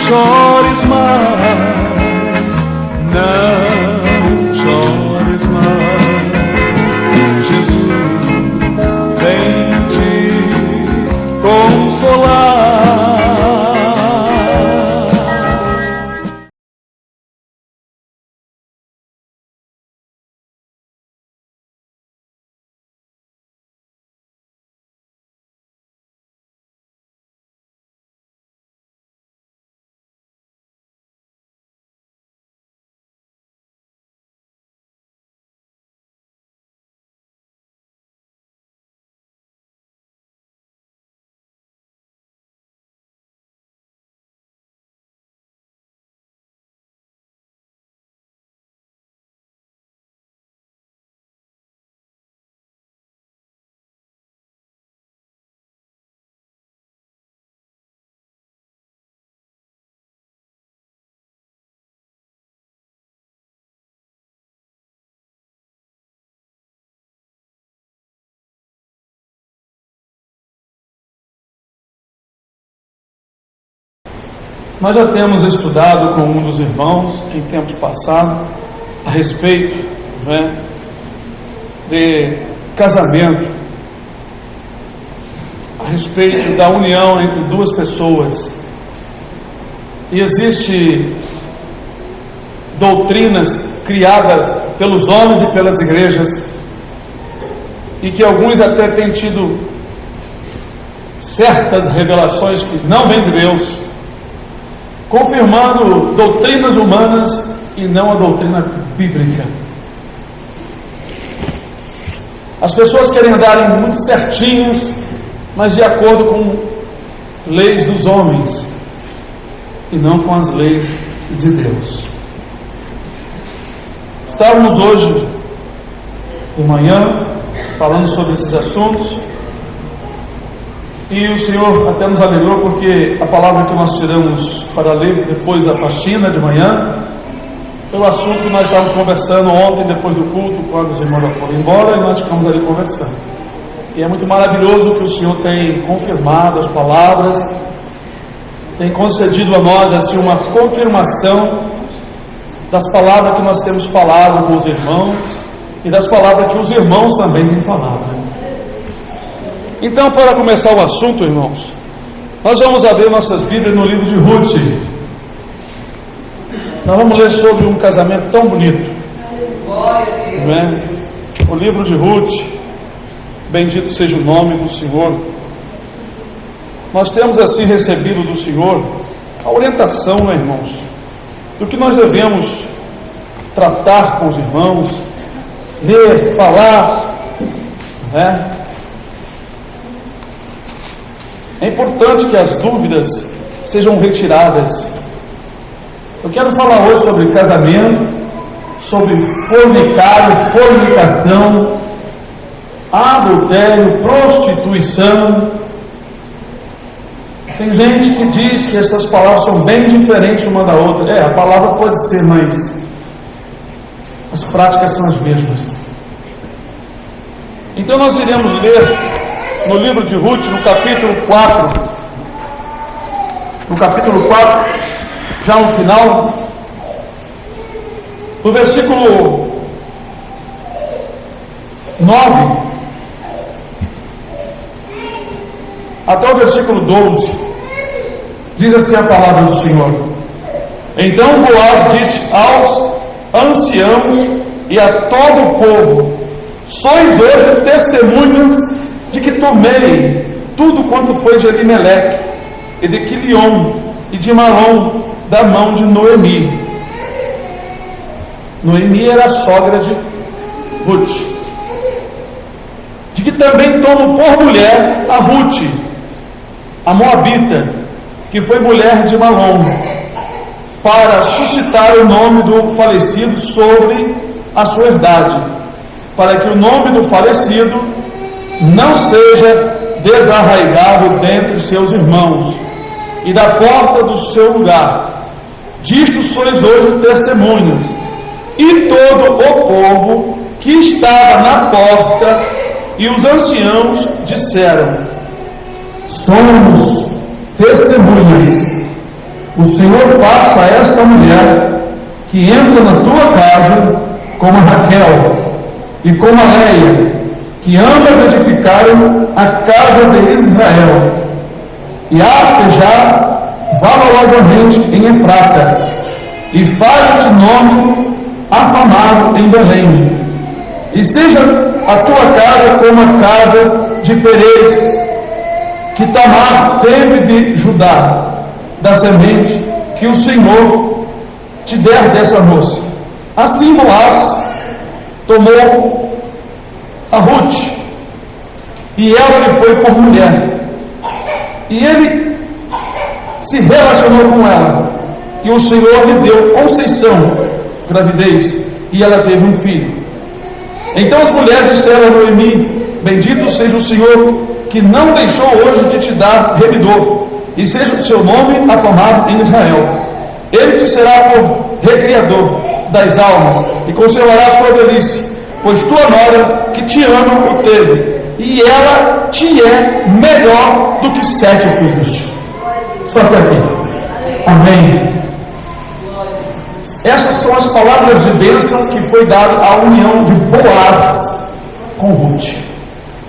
chores mais, não chores mais. Jesus vem te consolar. Nós já temos estudado com um dos irmãos em tempos passados a respeito, de casamento, a respeito da união entre duas pessoas. E existe doutrinas criadas pelos homens e pelas igrejas, e que alguns até têm tido certas revelações que não vêm de Deus, confirmando doutrinas humanas e não a doutrina bíblica. As pessoas querem andarem muito certinhas, mas de acordo com leis dos homens e não com as leis de Deus. Estávamos hoje de manhã falando sobre esses assuntos, e o Senhor até nos alegrou, porque a palavra que nós tiramos para ler depois da faxina de manhã foi o assunto que nós estávamos conversando ontem, depois do culto, quando os irmãos foram embora, e nós ficamos ali conversando. E é muito maravilhoso que o Senhor tem confirmado as palavras, tem concedido a nós assim uma confirmação das palavras que nós temos falado com os irmãos e das palavras que os irmãos também têm falado. Então, para começar o assunto, irmãos, nós vamos abrir nossas Bíblias no livro de Ruth. Nós vamos ler sobre um casamento tão bonito, não é? O livro de Ruth. Bendito seja o nome do Senhor. Nós temos assim recebido do Senhor a orientação, né, irmãos, do que nós devemos tratar com os irmãos, ler, falar, né? É importante que as dúvidas sejam retiradas. Eu quero falar hoje sobre casamento, sobre fornicário, fornicação, adultério, prostituição. Tem gente que diz que essas palavras são bem diferentes uma da outra. A palavra pode ser, mas as práticas são as mesmas. Então nós iremos ler no livro de Ruth, no capítulo 4, já no final, no versículo 9 até o versículo 12, diz assim a palavra do Senhor: Então Boaz disse aos anciãos e a todo o povo: Sois hoje testemunhas de que tomei tudo quanto foi de Elimeleque e de Quilion e de Malom da mão de Noemi. Noemi era a sogra de Ruth. De que também tomo por mulher a Ruth, a moabita, que foi mulher de Malom, para suscitar o nome do falecido sobre a sua herdade, para que o nome do falecido não seja desarraigado dentre seus irmãos e da porta do seu lugar. Disto sois hoje testemunhas. E todo o povo que estava na porta e os anciãos disseram: Somos testemunhas. o Senhor faça a esta mulher que entra na tua casa como a Raquel e como a Leia, que ambas edificaram a casa de Israel, e arpejar valorosamente em Efrata, e faz-te nome afamado em Belém, e seja a tua casa como a casa de Perez, que Tamar teve de Judá, da semente que o Senhor te der dessa moça. Assim Boaz tomou a Ruth, e ela lhe foi por mulher, e ele se relacionou com ela, e o Senhor lhe deu conceição, gravidez, e ela teve um filho. Então as mulheres disseram a Noemi: bendito seja o Senhor, que não deixou hoje de te dar remidor, e seja o seu nome afamado em Israel. Ele te será por recriador das almas, e conservará sua velhice, pois tua nora que te ama o teve, e ela te é melhor do que 7 filhos. Só até aqui. Amém. Essas são as palavras de bênção que foi dada à união de Boaz com Ruth.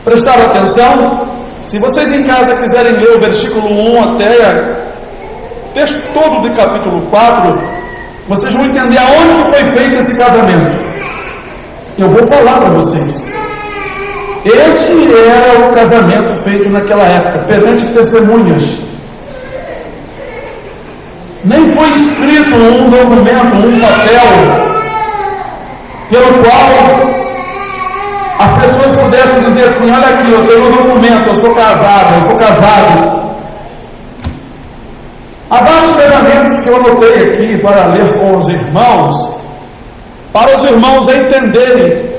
Prestaram atenção? Se vocês em casa quiserem ler o versículo 1 até o texto todo do capítulo 4, vocês vão entender aonde que foi feito esse casamento. Eu vou falar para vocês. Esse era o casamento feito naquela época, perante testemunhas. Nem foi escrito um documento, um papel, pelo qual as pessoas pudessem dizer assim: olha aqui, eu tenho um documento, eu sou casado. Há vários casamentos que eu anotei aqui para ler com os irmãos, para os irmãos entenderem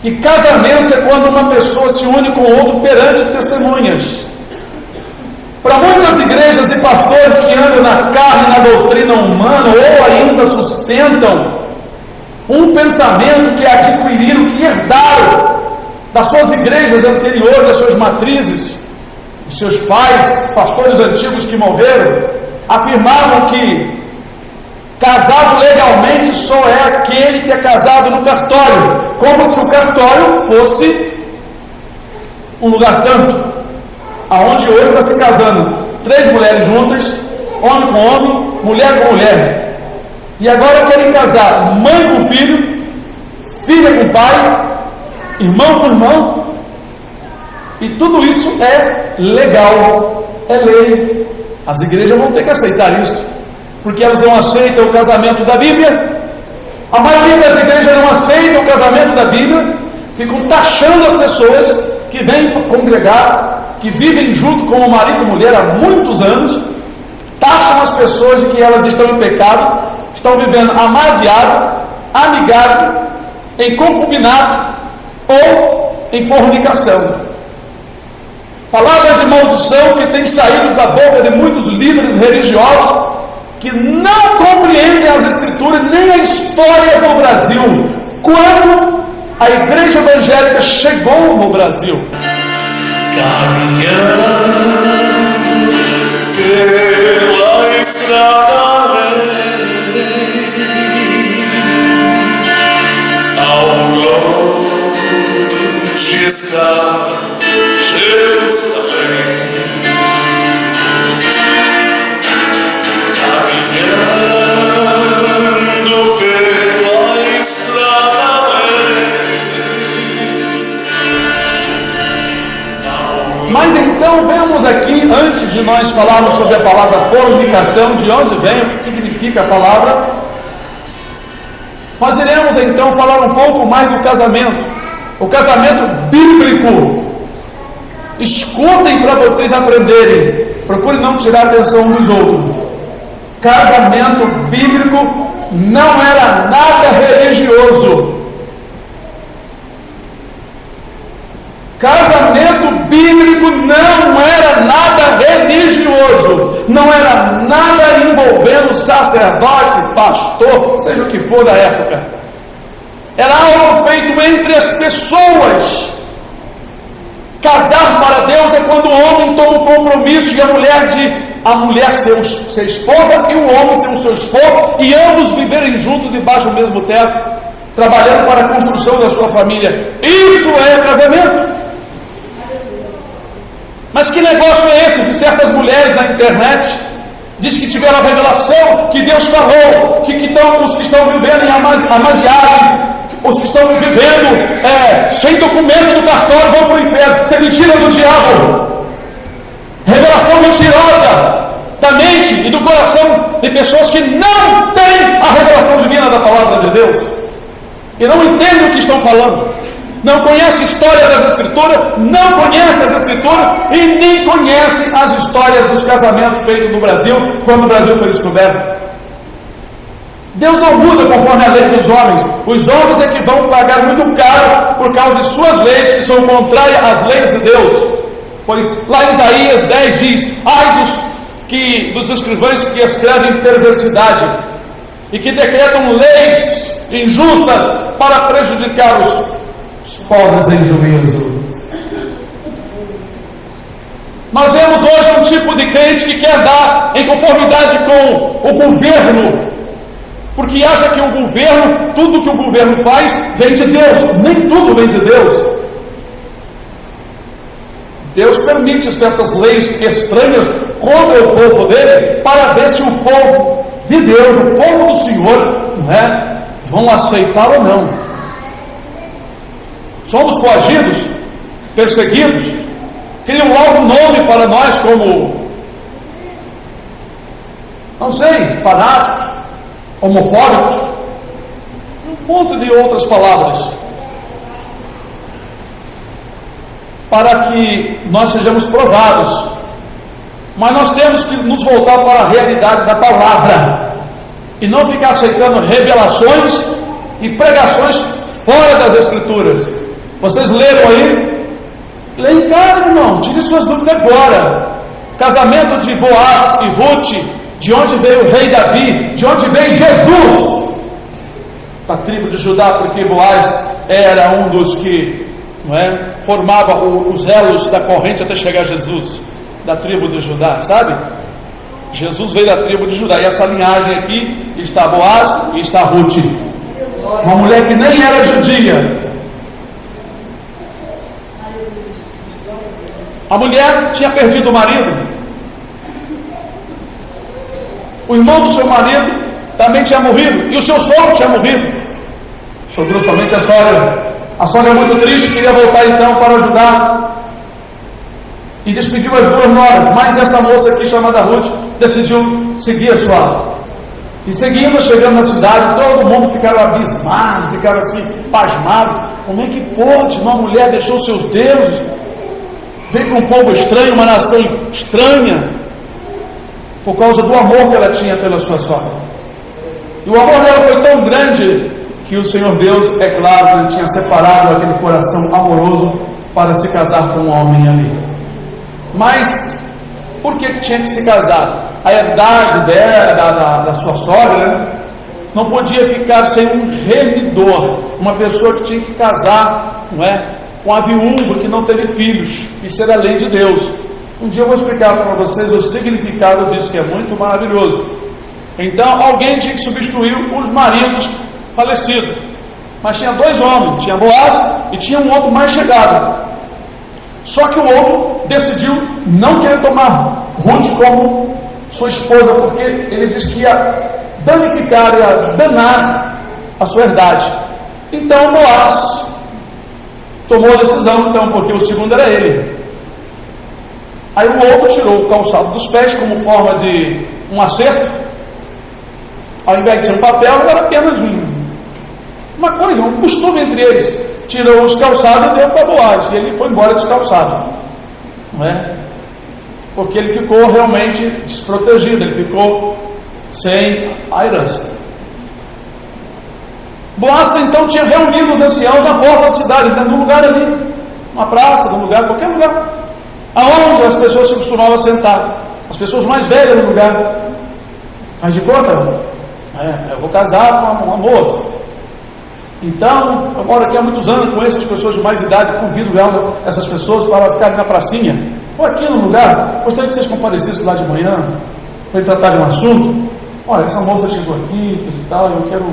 que casamento é quando uma pessoa se une com outro perante testemunhas. Para muitas igrejas e pastores que andam na carne, na doutrina humana, ou ainda sustentam um pensamento que adquiriram, que herdaram das suas igrejas anteriores, das suas matrizes, de seus pais, pastores antigos que morreram, afirmavam que casado legalmente só é aquele que é casado no cartório, como se o cartório fosse um lugar santo, aonde hoje está se casando 3 mulheres juntas, homem com homem, mulher com mulher, e agora querem casar mãe com filho, filha com pai, irmão com irmão, e tudo isso é legal, é lei. As igrejas vão ter que aceitar isso, porque elas não aceitam o casamento da Bíblia. A maioria das igrejas não aceitam o casamento da Bíblia, ficam taxando as pessoas que vêm congregar, que vivem junto como marido e mulher há muitos anos, taxam as pessoas de que elas estão em pecado, estão vivendo amaziado, amigado, em concubinato ou em fornicação. Palavras de maldição que têm saído da boca de muitos líderes religiosos que não compreendem as Escrituras nem a história do Brasil. Quando a igreja evangélica chegou no Brasil, caminhando pela estrada ao longe está Jerusalém, caminhando pela estrada. Mas então vemos aqui, antes de nós falarmos sobre a palavra fornicação, de onde vem, o que significa a palavra, nós iremos então falar um pouco mais do casamento, o casamento bíblico. Escutem para vocês aprenderem, procurem não tirar a atenção uns dos outros. Casamento bíblico não era nada religioso. Casamento bíblico não era nada religioso, não era nada envolvendo sacerdote, pastor, seja o que for da época. Era algo feito entre as pessoas. Casar para Deus é quando o homem toma o compromisso e a mulher de a mulher ser esposa e o homem ser o seu esposo, e ambos viverem juntos debaixo do mesmo teto, trabalhando para a construção da sua família. Isso é casamento. Mas que negócio é esse de certas mulheres na internet? Diz que tiveram a revelação, que Deus falou, que os que estão vivendo em Amaziabe, os que estão vivendo sem documento do cartório vão para o inferno. Isso é mentira do diabo. Revelação mentirosa da mente e do coração de pessoas que não têm a revelação divina da palavra de Deus e não entendem o que estão falando, não conhecem a história das Escrituras, não conhecem as Escrituras e nem conhecem as histórias dos casamentos feitos no Brasil, quando o Brasil foi descoberto. Deus não muda conforme a lei dos homens. Os homens é que vão pagar muito caro por causa de suas leis que são contrárias às leis de Deus. Pois lá em Isaías 10 diz: ai dos escrivães que escrevem perversidade e que decretam leis injustas para prejudicar os pobres em juízo. Nós vemos hoje um tipo de crente que quer dar em conformidade com o governo, porque acha que o governo, tudo que o governo faz vem de Deus. Nem tudo vem de Deus. Deus permite certas leis estranhas contra o povo dele, para ver se o povo de Deus, o povo do Senhor, vão aceitar ou não. Somos coagidos, perseguidos, criam logo um nome para nós como, não sei, fanáticos, homofóbicos, um monte de outras palavras, para que nós sejamos provados. Mas nós temos que nos voltar para a realidade da palavra e não ficar aceitando revelações e pregações fora das Escrituras. Vocês leram aí? Leia em casa, irmão, tire suas dúvidas agora. Casamento de Boaz e Ruth, de onde veio o rei Davi, de onde veio Jesus, da tribo de Judá, porque Boaz era um dos que formava os elos da corrente até chegar a Jesus, da tribo de Judá, sabe? Jesus veio da tribo de Judá, e essa linhagem aqui está Boaz e está Ruth, uma mulher que nem era judia. A mulher tinha perdido o marido, o irmão do seu marido também tinha morrido, e o seu sogro tinha morrido. Sobrou somente a sogra. A sogra, muito triste, queria voltar então para ajudar e despediu as duas noras, mas essa moça aqui chamada Ruth decidiu seguir a sua. E seguindo, chegando na cidade, todo mundo ficaram abismados, ficaram assim, pasmados. Como é que pode? Uma mulher deixou seus deuses, veio para um povo estranho, uma nação estranha, por causa do amor que ela tinha pela sua sogra. E o amor dela foi tão grande que o Senhor Deus, é claro, ele tinha separado aquele coração amoroso para se casar com um homem ali. Mas por que tinha que se casar? A idade dela, da sua sogra, não podia ficar sem um remidor, uma pessoa que tinha que casar, com a viúva que não teve filhos. Isso era a lei de Deus. Um dia eu vou explicar para vocês o significado disso, que é muito maravilhoso. Então alguém tinha que substituir os maridos falecidos, mas tinha dois homens, tinha Boaz e tinha um outro mais chegado. Só que o outro decidiu não querer tomar Ruth como sua esposa, porque ele disse que ia danificar, ia danar a sua herdade. Então Boaz tomou a decisão, então, porque o segundo era ele. Aí o outro tirou o calçado dos pés como forma de um acerto. Ao invés de ser um papel, era apenas uma coisa, um costume entre eles. Tirou os calçados e deu para Boaz, e ele foi embora descalçado, porque ele ficou realmente desprotegido, ele ficou sem a herança. Boaz então tinha reunido os anciãos na porta da cidade, num lugar ali, uma praça, num lugar, qualquer lugar, aonde as pessoas se costumavam sentar, as pessoas mais velhas no lugar. Faz de conta, eu vou casar com uma moça. Então, eu moro aqui há muitos anos, conheço as pessoas de mais idade, convido essas pessoas para ficarem na pracinha. Ou aqui no lugar, gostaria que vocês comparecessem lá de manhã, para tratar de um assunto. Olha, essa moça chegou aqui, e tal, eu quero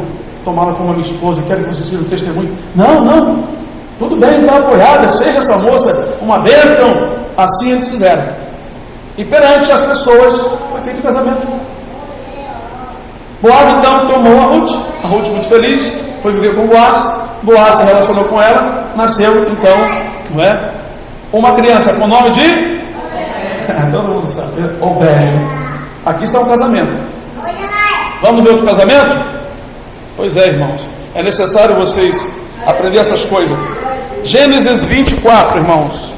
tomá-la como minha esposa, eu quero que vocês sejam testemunho. Não, tudo bem, está apoiada, seja essa moça uma bênção. Assim eles fizeram. E perante as pessoas, foi feito o casamento. Boaz então tomou a Ruth muito feliz, foi viver com Boaz se relacionou com ela, nasceu então, não é? Uma criança com o nome de todo mundo sabe, Obed. Aqui está o casamento. Vamos ver o casamento? Pois é, irmãos, é necessário vocês aprender essas coisas. Gênesis 24, irmãos.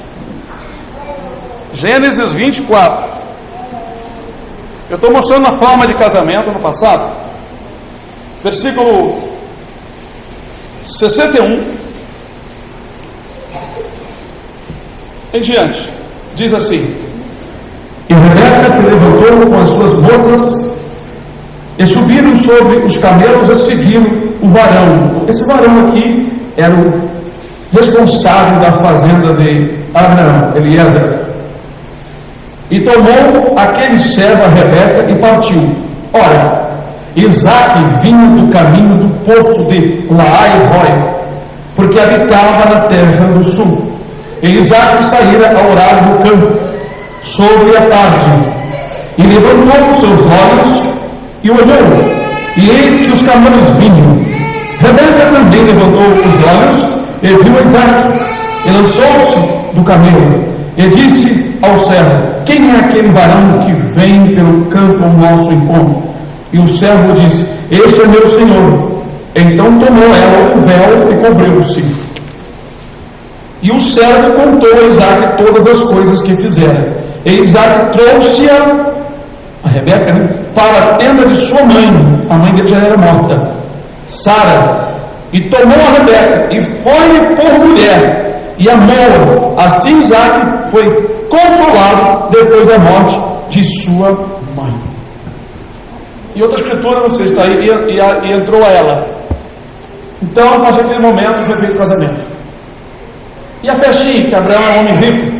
Gênesis 24. Eu estou mostrando a forma de casamento no passado. Versículo 61 em diante. Diz assim: E Rebeca se levantou com as suas moças e subiram sobre os camelos a seguir o varão. Esse varão aqui era o responsável da fazenda de Abraão, Eliezer. E tomou aquele servo a Rebeca e partiu. Ora, Isaque vinha do caminho do poço de Laai-Roi, porque habitava na terra do sul. E Isaque saíra a orar no campo, sobre a tarde, e levantou os seus olhos e olhou, e eis que os camelos vinham. Rebeca também levantou os olhos e viu Isaque, e lançou-se do camelo, e disse ao servo: Quem é aquele varão que vem pelo campo ao nosso encontro? E o servo disse: Este é meu senhor. Então tomou ela o véu e cobriu-se. E o servo contou a Isaque todas as coisas que fizera. E Isaque trouxe-a, a Rebeca, para a tenda de sua mãe. A mãe dele já era morta, Sara. E tomou a Rebeca e foi-lhe por mulher, e amou-a. Assim Isaque foi consolado depois da morte de sua mãe. E outra escritura, não sei se está aí, e entrou a ela. Então, a partir daquele momento, foi feito o casamento. E a festinha, que Abraão é um homem rico,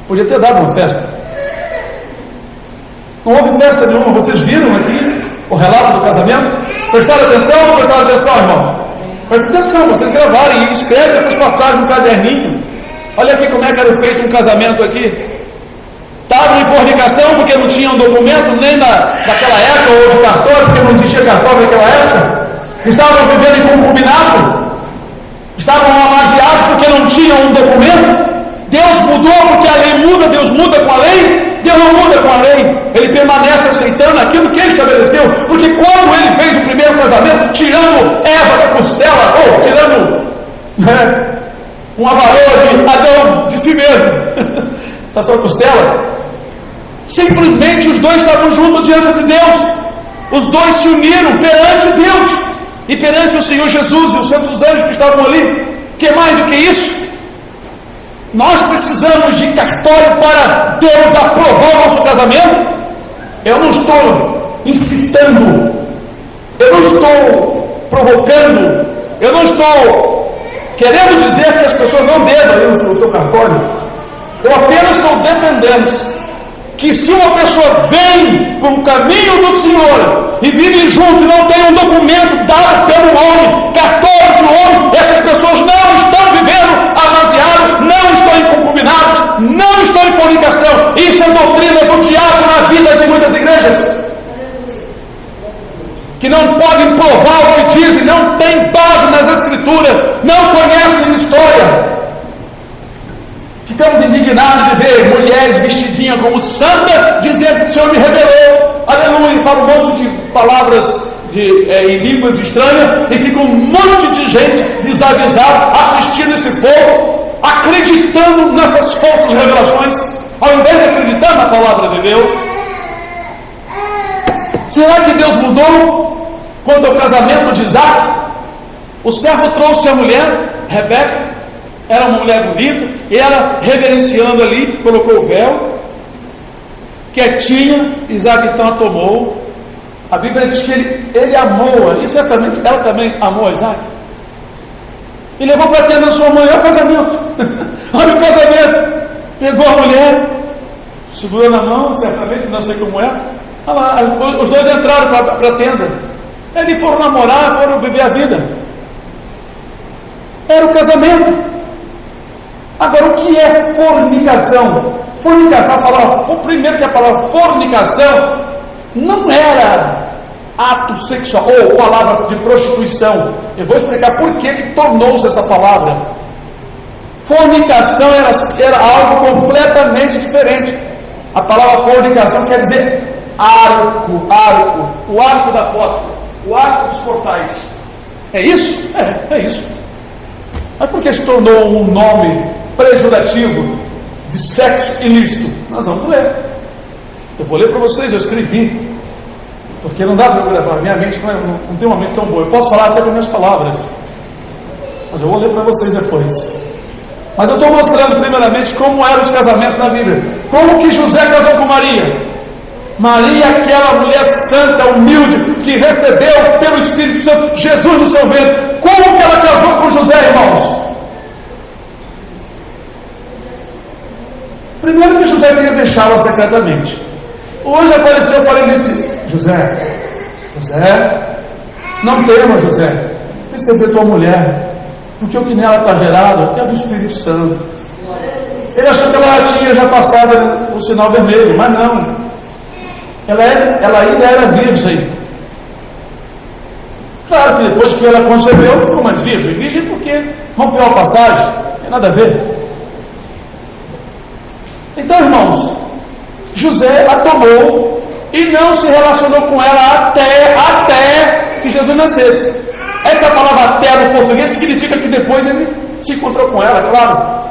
podia ter dado uma festa. Não houve festa nenhuma. Vocês viram aqui o relato do casamento? Prestaram atenção ou não prestaram atenção, irmão? Presta atenção, vocês gravarem e escrevem essas passagens no caderninho. Olha aqui como é que era feito um casamento aqui. Estavam em fornicação porque não tinham documento nem naquela época, ou de cartório, porque não existia cartório naquela época. Estavam vivendo em concubinato. Estavam amaziados porque não tinham um documento. Deus mudou porque a lei muda. Deus muda com a lei. Deus não muda com a lei. Ele permanece aceitando aquilo que ele estabeleceu. Porque quando ele fez o primeiro casamento, tirando Eva da costela, ou tirando um valor de Adão de si mesmo da sua costela, simplesmente os dois estavam juntos diante de Deus. Os dois se uniram perante Deus e perante o Senhor Jesus e os santos anjos que estavam ali. Que mais do que isso? Nós precisamos de cartório para Deus aprovar o nosso casamento. Eu não estou incitando, eu não estou provocando, eu não estou querendo dizer que as pessoas não devam ir no seu cartório. Eu apenas estou defendendo que se uma pessoa vem para o caminho do Senhor e vive junto e não tem um documento dado pelo homem, cartório de homem, essas pessoas não estão vivendo amaziadas, não estão em concubinato, não estão em fornicação. Isso é doutrina do diabo na vida de muitas igrejas, que não podem provar o que dizem, não têm base nas escrituras, não conhecem história. Ficamos indignados de ver mulheres vestidinhas como santa, dizendo que o Senhor me revelou, aleluia, e fala um monte de palavras em línguas estranhas, e fica um monte de gente desavisada, assistindo esse povo, acreditando nessas falsas revelações, ao invés de acreditar na palavra de Deus. Será que Deus mudou quanto ao casamento de Isaque? O servo trouxe a mulher, Rebeca, era uma mulher bonita, e ela, reverenciando ali, colocou o véu, quietinha. Isaque então a tomou. A Bíblia diz que ele amou-a, e certamente ela também amou a Isaque, e levou para a tenda da sua mãe. Olha o casamento, olha o casamento. Pegou a mulher, segurando a mão, certamente, não sei como é. Olha lá, os dois entraram para a tenda. Eles foram namorar, foram viver a vida. Era o casamento. Agora, o que é fornicação? Fornicação, primeiro que a palavra fornicação não era ato sexual, ou palavra de prostituição. Eu vou explicar por que tornou-se essa palavra. Fornicação era algo completamente diferente. A palavra fornicação quer dizer arco, o arco da porta, o arco dos portais. É isso? É isso. Mas por que se tornou um nome pejorativo de sexo ilícito? Nós vamos ler. Eu vou ler para vocês, eu escrevi. Porque não dá para eu gravar, minha mente não tem uma mente tão boa. Eu posso falar até com minhas palavras, mas eu vou ler para vocês depois. Mas eu estou mostrando primeiramente como eram os casamentos na Bíblia. Como que José casou com Maria. Maria, aquela mulher santa, humilde, que recebeu pelo Espírito Santo Jesus no seu ventre. Como que ela casou com José, irmãos? Primeiro que José queria deixá-la secretamente. Hoje apareceu para ele e disse: José, não tema, José, receber tua mulher, porque o que nela está gerado é do Espírito Santo. Ele achou que ela tinha já passado o sinal vermelho, mas não. Ela ainda era virgem. Claro que depois que ela concebeu, ficou mais virgem. Virgem porque rompeu a passagem, não tem nada a ver. Então, irmãos, José a tomou e não se relacionou com ela até que Jesus nascesse. Essa palavra até no português significa que depois ele se encontrou com ela, claro.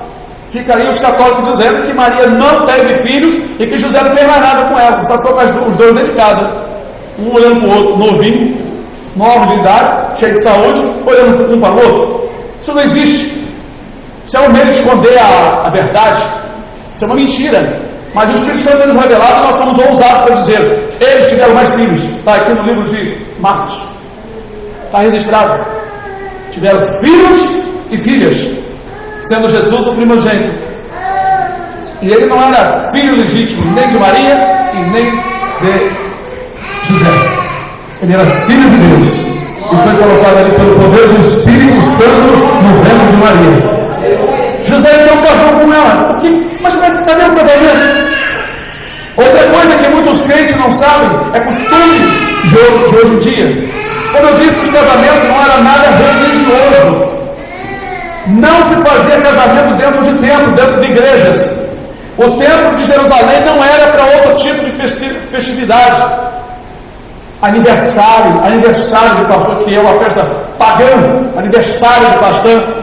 Fica aí os católicos dizendo que Maria não teve filhos e que José não fez mais nada com ela, só ficou com os dois dentro de casa, um olhando para o outro, novinho, novo de idade, cheio de saúde, olhando um para o outro. Isso não existe. Isso é um meio de esconder a verdade. Isso é uma mentira. Mas o Espírito Santo nos revelado, nós somos ousados para dizer: eles tiveram mais filhos. Está aqui no livro de Marcos, está registrado. Tiveram filhos e filhas, sendo Jesus o primogênito. E ele não era filho legítimo nem de Maria e nem de José. Ele era filho de Deus e foi colocado ali pelo poder do Espírito Santo no ventre de Maria. José então casou com ela. Mas cadê o casamento? Outra coisa que muitos crentes não sabem é costume de hoje em dia. Como eu disse, os casamentos não era nada religioso. Não se fazia casamento dentro de templo, dentro de igrejas. O templo de Jerusalém não era para outro tipo de festividade. Aniversário de pastor, que é uma festa pagã, aniversário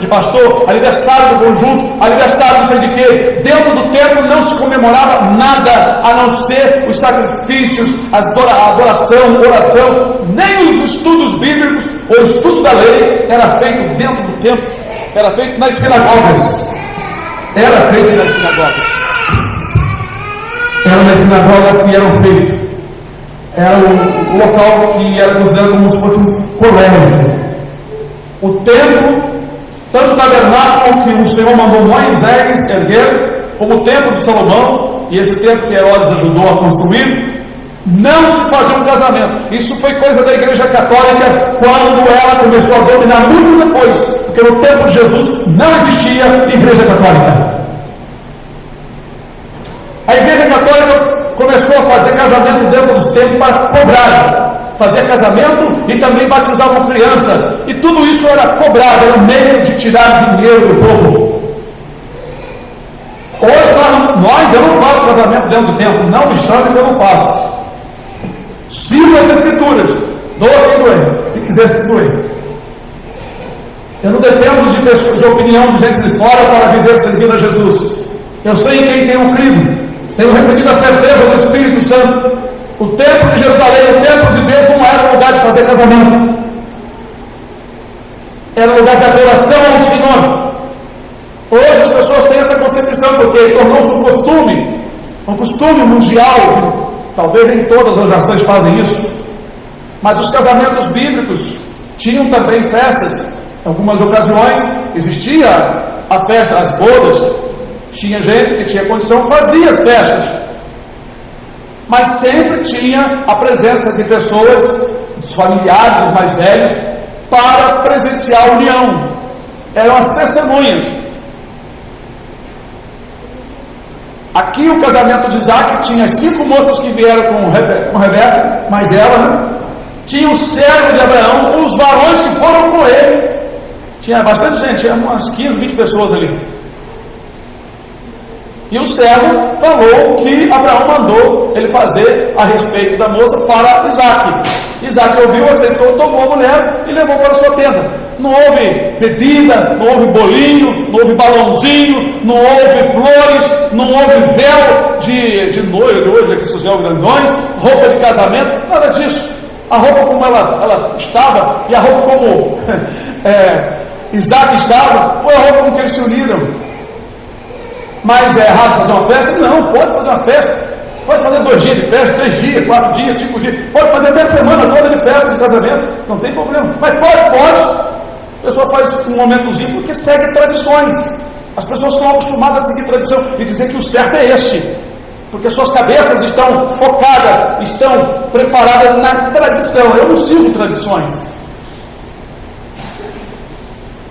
de pastor, aniversário do conjunto, aniversário não sei de quê. Dentro do templo não se comemorava nada, a não ser os sacrifícios, a adoração, oração, nem os estudos bíblicos, ou o estudo da lei era feito dentro do templo, era feito nas sinagogas. Eram nas sinagogas que eram feitos. Era o local que era considerado como se fosse um colégio. O templo, tanto o tabernáculo que o Senhor mandou Moisés erguer, como o templo de Salomão, e esse templo que Herodes ajudou a construir, não se fazia um casamento. Isso foi coisa da Igreja Católica quando ela começou a dominar muito depois, porque no tempo de Jesus não existia Igreja Católica. A Igreja Católica começou a fazer casamento dentro dos templos para cobrar. Fazia casamento e também batizavam criança. E tudo isso era cobrado, era um meio de tirar dinheiro do povo. Hoje eu não faço casamento dentro do templo. Não me chame que eu não faço. Sigo as escrituras. Doa quem doer. Quem quiser se doer. Eu não dependo de opinião de gente de fora para viver servindo a Jesus. Eu sei em quem tenho crido. Tenho recebido a certeza do Espírito Santo. O templo de Jerusalém, o templo de Deus, não era lugar de fazer casamento. Era lugar de adoração ao Senhor. Hoje as pessoas têm essa concepção porque tornou-se um costume mundial. Talvez nem todas as nações fazem isso. Mas os casamentos bíblicos tinham também festas. Em algumas ocasiões existia a festa, as bodas. Tinha gente que tinha condição, fazia as festas. mas sempre tinha a presença de pessoas, dos familiares mais velhos, para presenciar a união. Eram as testemunhas. Aqui o casamento de Isaac tinha as 5 moças que vieram com Rebeca, mais ela, né? Tinha o servo de Abraão, os varões que foram com ele. Tinha bastante gente, tinha umas 15, 20 pessoas ali. E o servo falou que Abraão mandou ele fazer a respeito da moça para Isaac. Isaac ouviu, aceitou, tomou a mulher e levou para a sua tenda. Não houve bebida, não houve bolinho, não houve balãozinho, não houve flores, não houve véu de noiva, hoje, esses véus grandões, roupa de casamento, nada disso. A roupa como ela estava e a roupa como Isaac estava, foi a roupa com que eles se uniram. Mas é errado fazer uma festa? Não, pode fazer uma festa. Pode fazer 2 dias de festa, 3 dias, 4 dias, 5 dias. Pode fazer até a semana toda de festa, de casamento. Não tem problema. Mas pode. A pessoa faz um momentozinho porque segue tradições. As pessoas são acostumadas a seguir tradição e dizer que o certo é este. Porque suas cabeças estão focadas, estão preparadas na tradição. Eu não sigo tradições.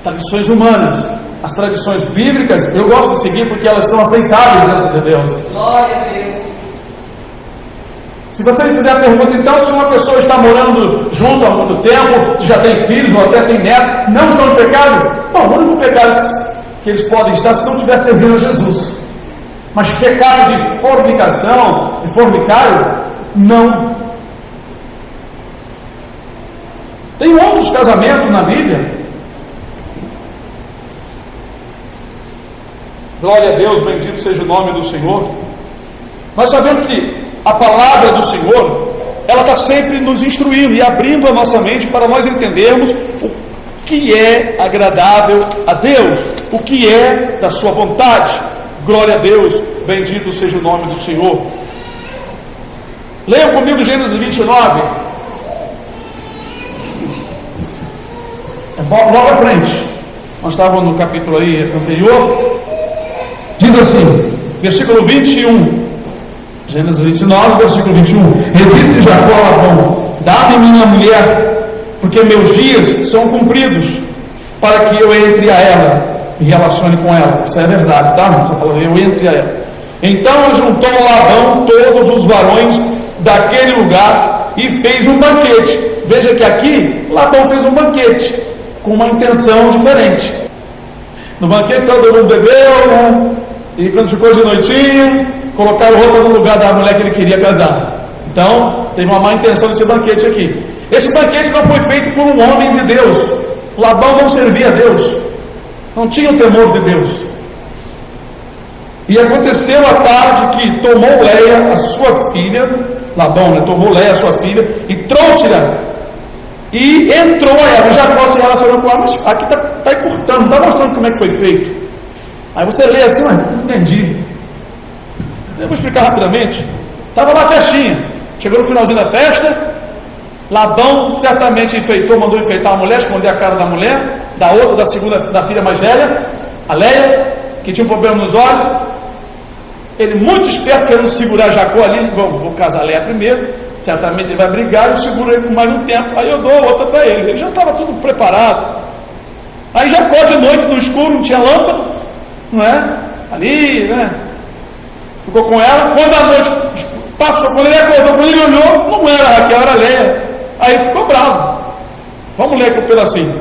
Tradições humanas. As tradições bíblicas, eu gosto de seguir porque elas são aceitáveis diante de Deus. Glória a Deus. Se você me fizer a pergunta, então, se uma pessoa está morando junto há muito tempo, já tem filhos ou até tem netos, não estão no pecado? Não, o único pecado que eles podem estar se não estiver servindo a Jesus. Mas pecado de fornicação, de fornicário, não. Tem outros casamentos na Bíblia. Glória a Deus, bendito seja o nome do Senhor. Nós sabemos que a palavra do Senhor, ela está sempre nos instruindo e abrindo a nossa mente para nós entendermos o que é agradável a Deus, o que é da sua vontade. Glória a Deus, bendito seja o nome do Senhor. Leiam comigo Gênesis 29. Logo à frente. Nós estávamos no capítulo aí anterior. Diz assim, versículo 21. Gênesis 29, versículo 21. E disse Jacó a Labão: dá-me minha mulher, porque meus dias são cumpridos, para que eu entre a ela e relacione com ela. Isso é verdade, tá? Só falou, eu entre a ela. Então juntou Labão todos os varões daquele lugar e fez um banquete. Veja que aqui Labão fez um banquete com uma intenção diferente. No banquete todo mundo bebeu, né? E quando ficou de noitinha, colocaram roupa no lugar da mulher que ele queria casar. Então, teve uma má intenção desse banquete aqui. Esse banquete não foi feito por um homem de Deus. Labão não servia a Deus. Não tinha o temor de Deus. E aconteceu à tarde que tomou Leia, a sua filha, Labão, né, tomou Leia, a sua filha, e trouxe-a. E entrou a ela. Jacó se relacionou com ela, mas aqui está encurtando, não está mostrando como é que foi feito. Aí você lê assim, mas não entendi. Eu vou explicar rapidamente. Estava lá a festinha. Chegou no finalzinho da festa. Labão certamente enfeitou, mandou enfeitar a mulher, esconder a cara da mulher, da outra, da segunda, da filha mais velha, a Leia, que tinha um problema nos olhos. Ele, muito esperto, querendo segurar Jacó ali, vou casar a Leia primeiro, certamente ele vai brigar, eu seguro ele por mais um tempo, aí eu dou a outra para ele. Ele já estava tudo preparado. Aí Jacó de noite, no escuro, não tinha lâmpada, não é? Ali, né? Ficou com ela. Quando a noite passou, quando ele acordou, quando ele olhou, não era Raquel, era Leia. Aí ficou bravo. Vamos ler aqui um pedacinho.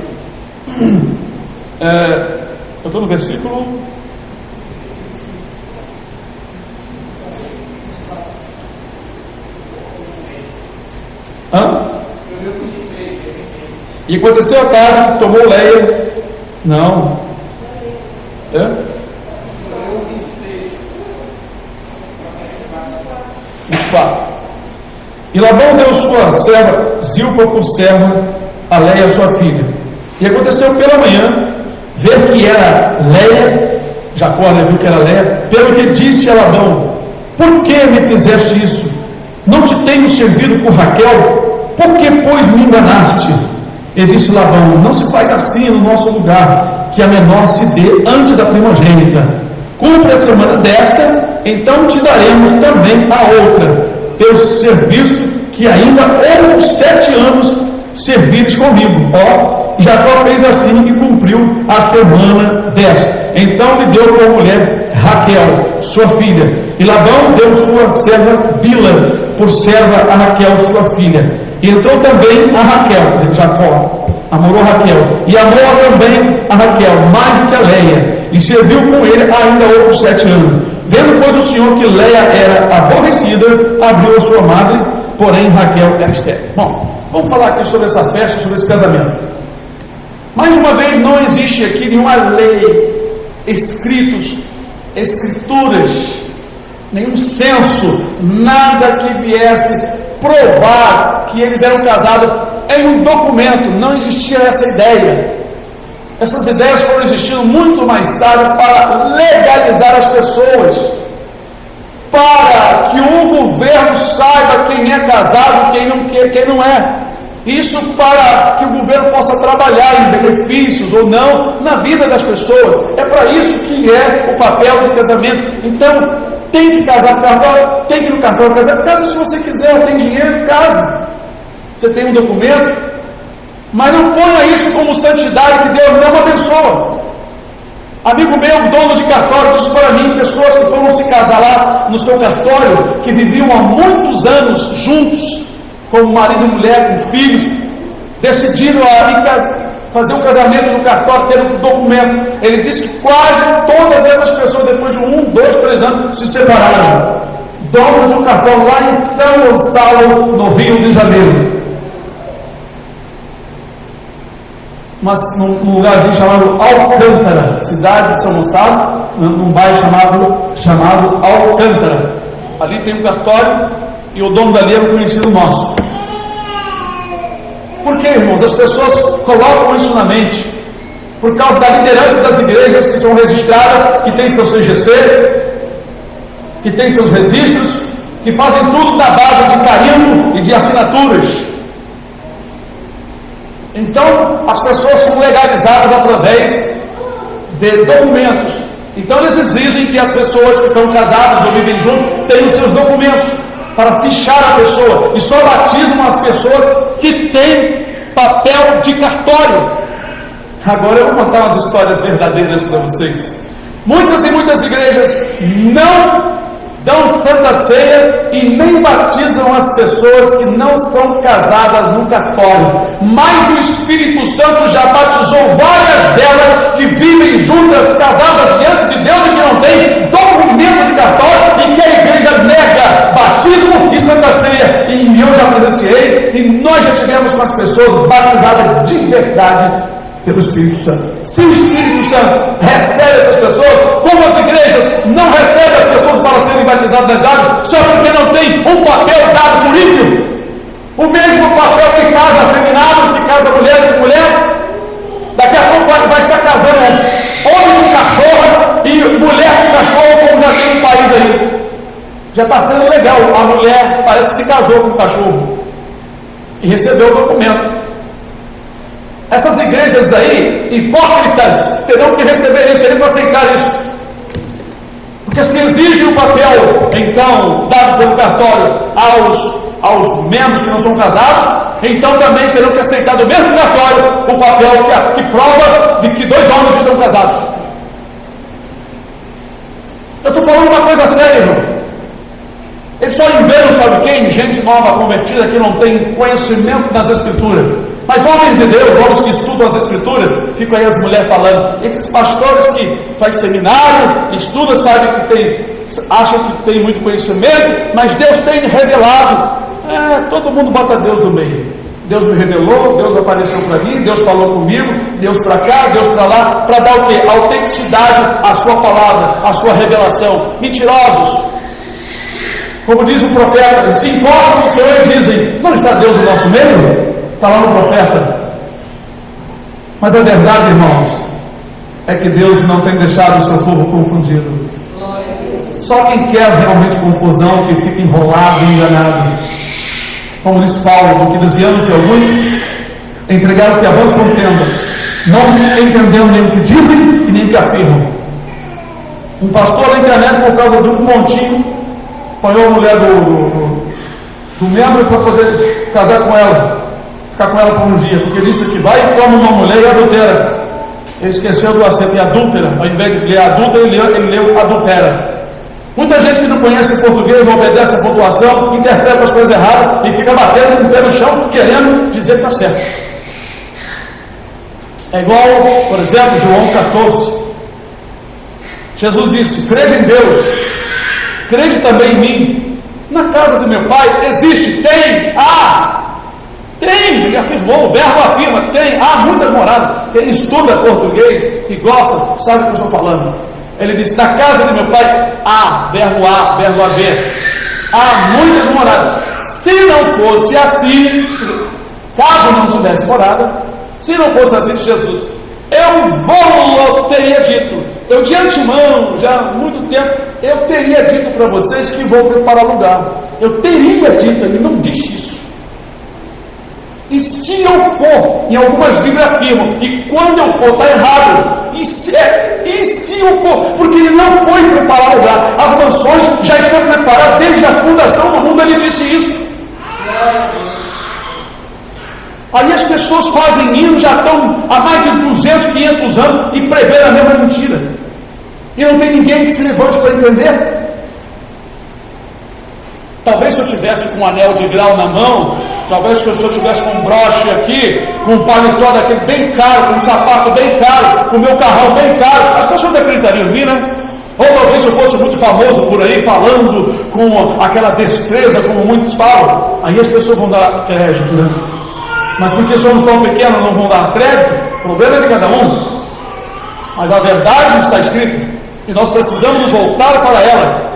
Eu estou no versículo. E aconteceu a tarde que tomou Leia. Não. 24. E Labão deu sua serva Zilpa por serva a Leia, sua filha. E aconteceu pela manhã, ver que era Leia, Jacó viu que era Leia, pelo que disse a Labão: por que me fizeste isso? Não te tenho servido por Raquel? Por que, pois, me enganaste? E disse Labão: não se faz assim no nosso lugar, que a menor se dê antes da primogênita. Cumpre a semana desta, então te daremos também a outra. eu ser visto que ainda outros 7 anos servires comigo. Ó, Jacó fez assim e cumpriu a semana 10. Então lhe deu por mulher Raquel, sua filha, e Labão deu sua serva Bila por serva a Raquel, sua filha. E entrou também a Raquel, quer dizer, Jacó amorou Raquel, e amou também a Raquel mais do que a Leia, e serviu com ele ainda outros 7 anos. Vendo, pois, o Senhor que Leia era aborrecida, abriu a sua madre, porém Raquel era estéril. Bom, vamos falar aqui sobre essa festa, sobre esse casamento. Mais uma vez, não existe aqui nenhuma lei, escrituras, nenhum censo, nada que viesse provar que eles eram casados em um documento. Não existia essa ideia. Essas ideias foram existindo muito mais tarde para legalizar as pessoas, para que o governo saiba quem é casado, quem não é. Isso para que o governo possa trabalhar em benefícios ou não na vida das pessoas. É para isso que é o papel do casamento. Então, tem que casar no cartório, tem que ir no cartório casar. Casa se você quiser, tem dinheiro, casa. Você tem um documento, mas não ponha isso como santidade que Deus não abençoa. Amigo meu, dono de cartório, disse para mim, pessoas que foram se casar lá no seu cartório, que viviam há muitos anos juntos, como marido e mulher, com filhos, decidiram fazer um casamento no cartório, ter um documento. Ele disse que quase todas essas pessoas, depois de 1, 2, 3 anos, se separaram. Dono de um cartório lá em São Gonçalo, no Rio de Janeiro. Num lugarzinho chamado Alcântara, cidade de São Gonçalo, num bairro chamado Alcântara. Ali tem um cartório e o dono dali era um conhecido nosso. Por que, irmãos? As pessoas colocam isso na mente por causa da liderança das igrejas que são registradas, que tem seus CGC, que tem seus registros, que fazem tudo na base de carimbo e de assinaturas. Então, as pessoas são legalizadas através de documentos. Então, eles exigem que as pessoas que são casadas ou vivem juntos tenham seus documentos para fichar a pessoa. E só batizam as pessoas que têm papel de cartório. Agora eu vou contar umas histórias verdadeiras para vocês. Muitas e muitas igrejas não dão santa ceia e nem batizam as pessoas que não são casadas no cartório, mas o Espírito Santo já batizou várias delas que vivem juntas, casadas diante de Deus e que não tem documento de cartório, e que a igreja nega batismo e santa ceia. E eu já presenciei, e nós já tivemos com as pessoas batizadas de verdade pelo Espírito Santo. Se o Espírito Santo recebe essas pessoas, como as igrejas não recebem as pessoas para serem batizadas nas águas, só porque não tem um papel dado por ímpio, o mesmo papel que casa afeminados, que casa mulher com mulher, daqui a pouco vai estar casando homem com cachorro e mulher com cachorro, como já tem no país aí. Já está sendo legal, a mulher parece que se casou com o cachorro e recebeu o documento. Essas igrejas aí, hipócritas, terão que receber, terão que aceitar isso. Porque se exige o papel, então, dado pelo cartório aos membros que não são casados, então também terão que aceitar do mesmo cartório o papel que prova de que 2 homens estão casados. Eu estou falando uma coisa séria, irmão. Eles só enganam, sabe quem? Gente nova, convertida, que não tem conhecimento das Escrituras. Mas homens de Deus, homens que estudam as Escrituras, ficam aí as mulheres falando. Esses pastores que fazem seminário, estudam, acham que tem muito conhecimento, mas Deus tem revelado. Todo mundo bota Deus no meio. Deus me revelou, Deus apareceu para mim, Deus falou comigo, Deus para cá, Deus para lá, para dar o quê? Autenticidade à sua palavra, à sua revelação. Mentirosos. Como diz o profeta, se importam com o Senhor e dizem, não está Deus no nosso meio? Está lá no profeta. Mas a verdade, irmãos, é que Deus não tem deixado o seu povo confundido. Só quem quer realmente confusão, que fica enrolado e enganado. Como diz Paulo, que desviando-se alguns, entregaram-se a vãs contendas, não entendendo nem o que dizem e nem o que afirmam. Um pastor na internet, por causa de um pontinho, apanhou a mulher do membro para poder casar com ela, ficar com ela por um dia, porque ele disse que vai e toma uma mulher e adultera. Ele esqueceu do acento e adúltera, ao invés de ler adulta, ele leu adultera. Muita gente que não conhece o português, não obedece a pontuação, interpreta as coisas erradas e fica batendo com o pé no chão, querendo dizer que está certo. É igual, por exemplo, João 14. Jesus disse: crede em Deus, crede também em mim. Na casa do meu pai existe, tem, tem, ele afirmou, o verbo afirma, tem, há muitas moradas. Quem estuda português e gosta, sabe o que eu estou falando. Ele disse: na casa do meu pai há, verbo haver, há muitas moradas. Se não fosse assim, caso não tivesse morada, se não fosse assim, Jesus, eu teria dito, eu de antemão, já há muito tempo, eu teria dito para vocês que vou preparar lugar. Eu teria dito, ele não disse isso. E se eu for, em algumas Bíblias afirmam, e quando eu for, está errado. E se eu for, porque ele não foi preparar lugar. As mansões já estão preparadas desde a fundação do mundo, ele disse isso. Aí as pessoas fazem hinos, já estão há mais de 200, 500 anos e prevêem a mesma mentira. E não tem ninguém que se levante para entender. Talvez se eu tivesse com um anel de grau na mão, talvez se eu tivesse com um broche aqui, com um paletó daquele bem caro, com um sapato bem caro, com o meu carrão bem caro, as pessoas acreditariam em mim, né? Ou talvez se eu fosse muito famoso por aí, falando com aquela destreza, como muitos falam, aí as pessoas vão dar crédito, né? Mas porque somos tão pequenos, não vão dar crédito? O problema é de cada um. Mas a verdade está escrita, e nós precisamos voltar para ela.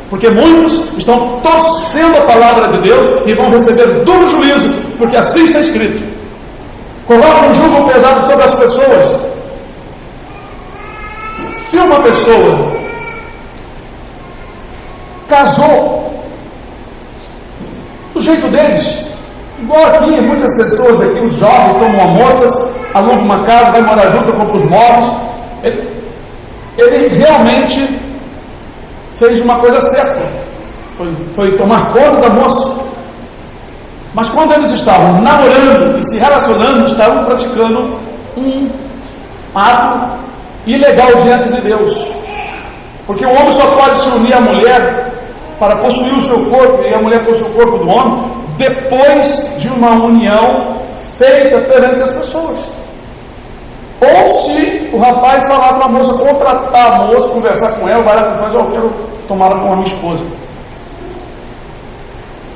Porque muitos estão torcendo a palavra de Deus e vão receber duro juízo, porque assim está escrito. Coloca um jugo pesado sobre as pessoas. Se uma pessoa casou do jeito deles, igual aqui, muitas pessoas aqui, os jovens, como uma moça, aluga uma casa, vai morar junto, compra os móveis, ele realmente fez uma coisa certa, foi tomar conta da moça. Mas quando eles estavam namorando e se relacionando, estavam praticando um ato ilegal diante de Deus. Porque o homem só pode se unir à mulher para possuir o seu corpo, e a mulher possui o corpo do homem, depois de uma união feita perante as pessoas. Ou se o rapaz falar para a moça, contratar a moça, conversar com ela, vai lá para trás, eu quero tomar ela como a minha esposa.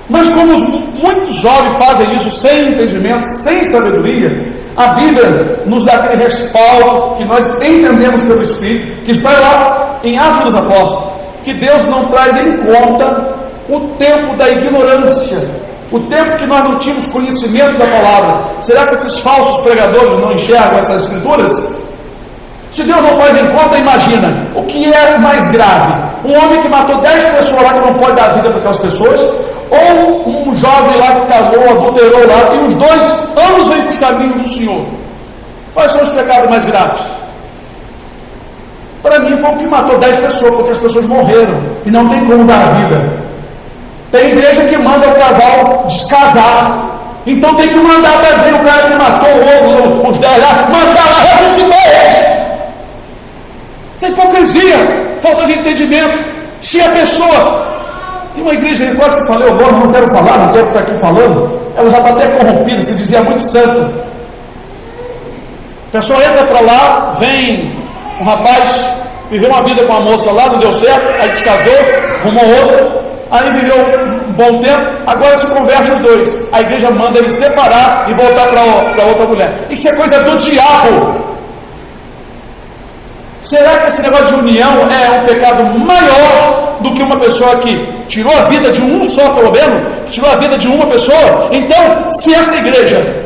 Mas como muitos jovens fazem isso sem entendimento, sem sabedoria, a Bíblia nos dá aquele respaldo que nós entendemos pelo Espírito, que está lá em Atos dos Apóstolos, que Deus não traz em conta o tempo da ignorância, o tempo que nós não tínhamos conhecimento da palavra. Será que esses falsos pregadores não enxergam essas escrituras? Se Deus não faz em conta, imagina, o que é mais grave? Um homem que matou 10 pessoas lá, que não pode dar vida para aquelas pessoas, ou um jovem lá que casou, adulterou lá, e os dois ambos vêm para os caminhos do Senhor? Quais são os pecados mais graves? Para mim foi o que matou 10 pessoas, porque as pessoas morreram e não tem como dar vida. Tem igreja que manda o casal descasar, então tem que mandar para ver o cara que matou os 10 lá, mandar lá ressuscitar eles. Isso é hipocrisia, falta de entendimento. Se a pessoa, tem uma igreja, quase que falei, eu não quero falar, não quero estar aqui falando, ela já está até corrompida, se dizia muito santo. A pessoa entra para lá, vem um rapaz, viveu uma vida com a moça lá, não deu certo, aí descasou, arrumou outra, aí viveu um bom tempo, agora se converte os dois. A igreja manda ele separar e voltar para outra mulher. Isso é coisa do diabo. Será que esse negócio de união é um pecado maior do que uma pessoa que tirou a vida de um só, pelo menos, que tirou a vida de uma pessoa? Então, se essa igreja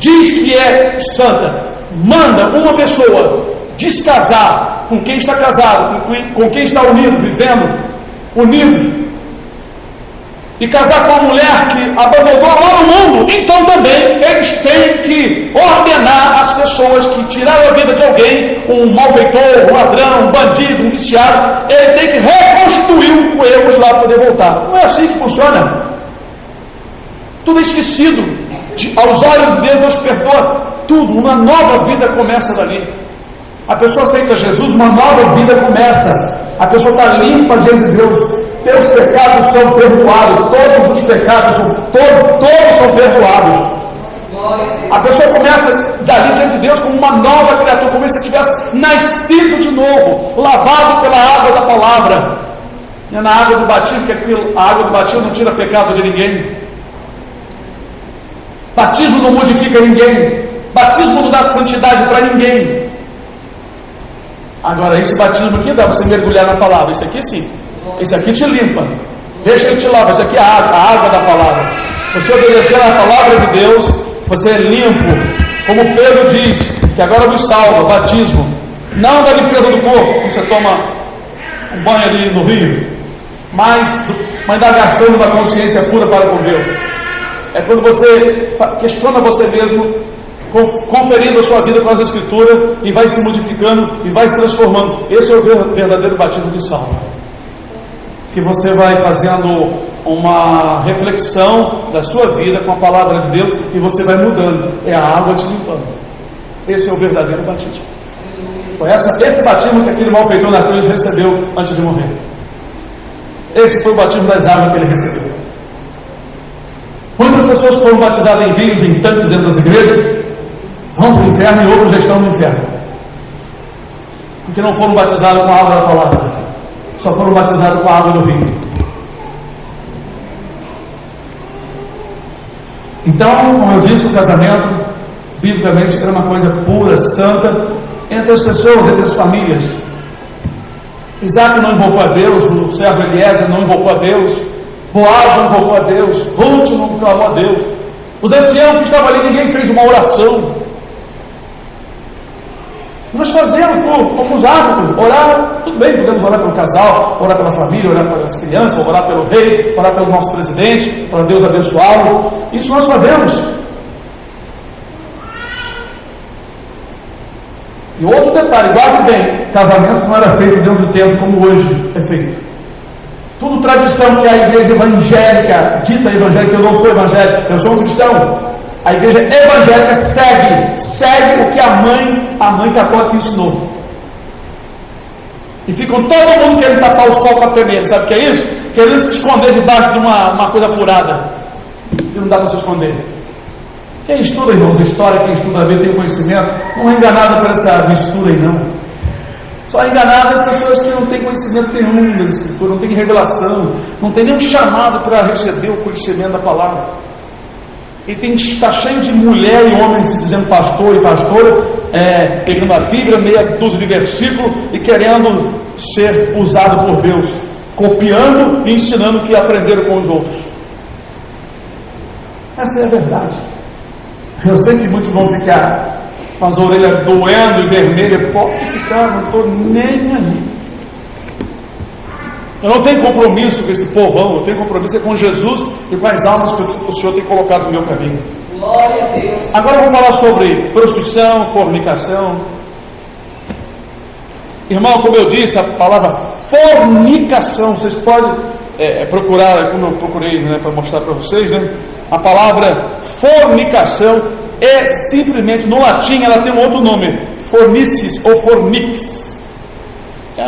diz que é santa, manda uma pessoa descasar com quem está casado, com quem está unido, vivendo, unido, e casar com uma mulher que abandonou lá no mundo, então também eles têm que ordenar as pessoas que tiraram a vida de alguém, um malfeitor, um ladrão, um bandido, um viciado, ele tem que reconstruir com erros lá para poder voltar. Não é assim que funciona. Tudo é esquecido. Aos olhos de Deus, Deus perdoa tudo. Uma nova vida começa dali. A pessoa aceita Jesus, uma nova vida começa. A pessoa está limpa diante de Deus. Teus pecados são perdoados. Todos os pecados, todos são perdoados. A pessoa começa dali diante de Deus como uma nova criatura, como se tivesse nascido de novo, lavado pela água da palavra. E é na água do batismo, que a água do batismo não tira pecado de ninguém. Batismo não modifica ninguém. Batismo não dá santidade para ninguém. Agora, esse batismo aqui dá para você mergulhar na palavra. Esse aqui sim. Esse aqui te limpa. Deixa ele te lavar. Esse aqui é a água da palavra. Você obedecer a palavra de Deus, você é limpo. Como Pedro diz, que agora vos salva, batismo. Não da limpeza do corpo, você toma um banho ali no rio, mas da indagação da consciência pura para com Deus. É quando você questiona você mesmo, conferindo a sua vida com as Escrituras, e vai se modificando e vai se transformando. Esse é o verdadeiro batismo de salva. Que você vai fazendo uma reflexão da sua vida com a palavra de Deus e você vai mudando. É a água te limpando. Esse é o verdadeiro batismo. Foi esse batismo que aquele malfeitor na cruz recebeu antes de morrer. Esse foi o batismo das águas que ele recebeu. Muitas pessoas foram batizadas em rios, em tanques dentro das igrejas, vão para o inferno e outros já estão no inferno. Porque não foram batizados com a água da palavra, só foram batizados com a água do rio. Então, como eu disse, o casamento, biblicamente, era uma coisa pura, santa, entre as pessoas, entre as famílias. Isaac não invocou a Deus, o servo Eliezer não invocou a Deus, Boaz não invocou a Deus, Ruth não clamou a Deus. Os anciãos que estavam ali, ninguém fez uma oração. Nós fazemos como os hábitos, orar, tudo bem, podemos orar pelo casal, orar pela família, orar pelas crianças, orar pelo rei, orar pelo nosso presidente, para Deus abençoá-lo. Isso nós fazemos. E outro detalhe, guarde bem, casamento não era feito dentro do tempo como hoje é feito. Tudo tradição que a igreja evangélica, dita evangélica, eu não sou evangélico, eu sou um cristão. A igreja evangélica segue o que a mãe católica ensinou. E ficam todo mundo querendo tapar o sol com a peneira, sabe o que é isso? Querendo se esconder debaixo de uma coisa furada, que não dá para se esconder. Quem estuda, irmãos, história, quem estuda a ver, tem conhecimento, não é enganado por essa mistura aí, não. Só é enganado as pessoas que não têm conhecimento nenhum das Escrituras, não têm revelação, não tem nenhum chamado para receber o conhecimento da palavra. E está cheio de mulher e homem se dizendo pastor e pastora, pegando a Bíblia, meia dúzia de versículos e querendo ser usado por Deus, copiando e ensinando o que aprenderam com os outros. Essa é a verdade. Eu sei que muitos vão ficar com as orelhas doendo e vermelhas. Pode ficar, não estou nem aí. Eu não tenho compromisso com esse povão, eu tenho compromisso com Jesus e com as almas que o Senhor tem colocado no meu caminho. Glória a Deus. Agora eu vou falar sobre prostituição, fornicação. Irmão, como eu disse, a palavra fornicação, vocês podem procurar, como eu procurei, né, para mostrar para vocês, né? A palavra fornicação é simplesmente, no latim, ela tem um outro nome, fornicis ou fornix. É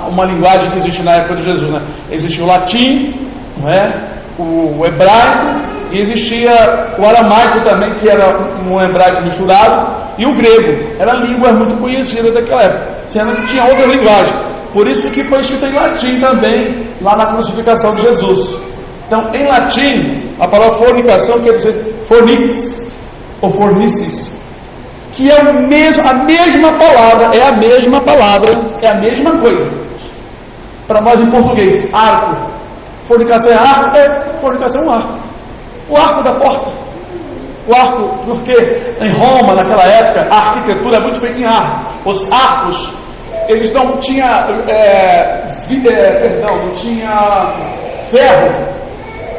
uma linguagem que existe na época de Jesus, né? Existia o latim, não é? O hebraico, e existia o aramaico também, que era um hebraico misturado, e o grego. Era língua muito conhecida daquela época, sendo que tinha outra linguagem. Por isso que foi escrito em latim também, lá na crucificação de Jesus. Então, em latim, a palavra fornicação quer dizer fornix, ou fornicis, que é a mesma palavra, é a mesma coisa. Para nós em português, arco. Fornicação é arco? Fornicação é um arco. O arco da porta. O arco, porque em Roma, naquela época, a arquitetura é muito feita em arco. Os arcos, eles não tinham não tinha ferro,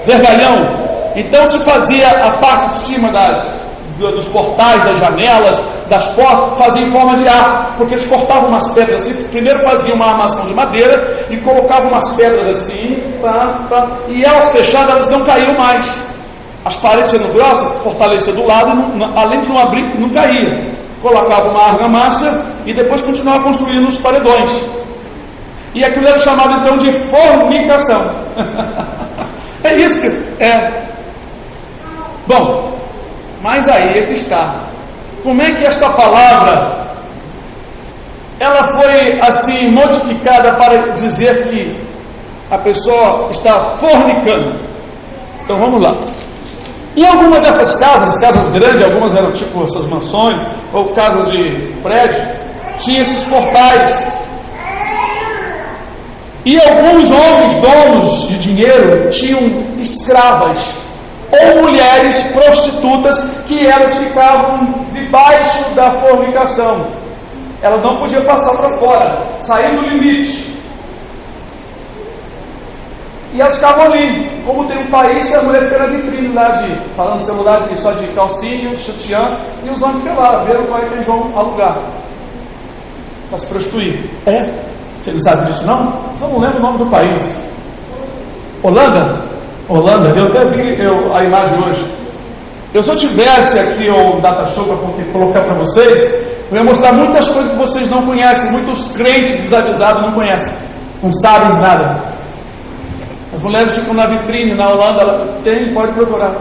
vergalhão. Então se fazia a parte de cima dos portais, das janelas, das portas, fazia em forma de arco, porque eles cortavam umas pedras assim. Primeiro faziam uma armação de madeira e colocavam umas pedras assim, e elas fechadas, elas não caíam mais. as paredes sendo grossas, fortalecia do lado, além de não abrir, não caía. Colocava uma argamassa e depois continuava construindo os paredões. E aquilo era chamado então de fornicação. É isso que é. Bom, mas aí é que está. Como é que esta palavra ela foi assim modificada para dizer que a pessoa está fornicando? Então vamos lá. Em alguma dessas casas grandes, algumas eram tipo essas mansões ou casas de prédios, tinha esses portais. E alguns homens donos de dinheiro tinham escravas ou mulheres prostitutas que elas ficavam debaixo da fornicação. Elas não podiam passar para fora, sair do limite. E elas ficavam ali. Como tem um país que a mulher fica na vitrine lá, falando celular só de calcinha, sutiã, e os homens ficam lá, vendo qual é que eles vão alugar para se prostituir. É? Você não sabe disso não? Só não lembro o nome do país. Holanda? Holanda, eu até vi a imagem hoje. Se eu tivesse aqui o data show para colocar para vocês, eu ia mostrar muitas coisas que vocês não conhecem, muitos crentes desavisados não conhecem, não sabem nada. As mulheres ficam na vitrine, na Holanda, pode procurar.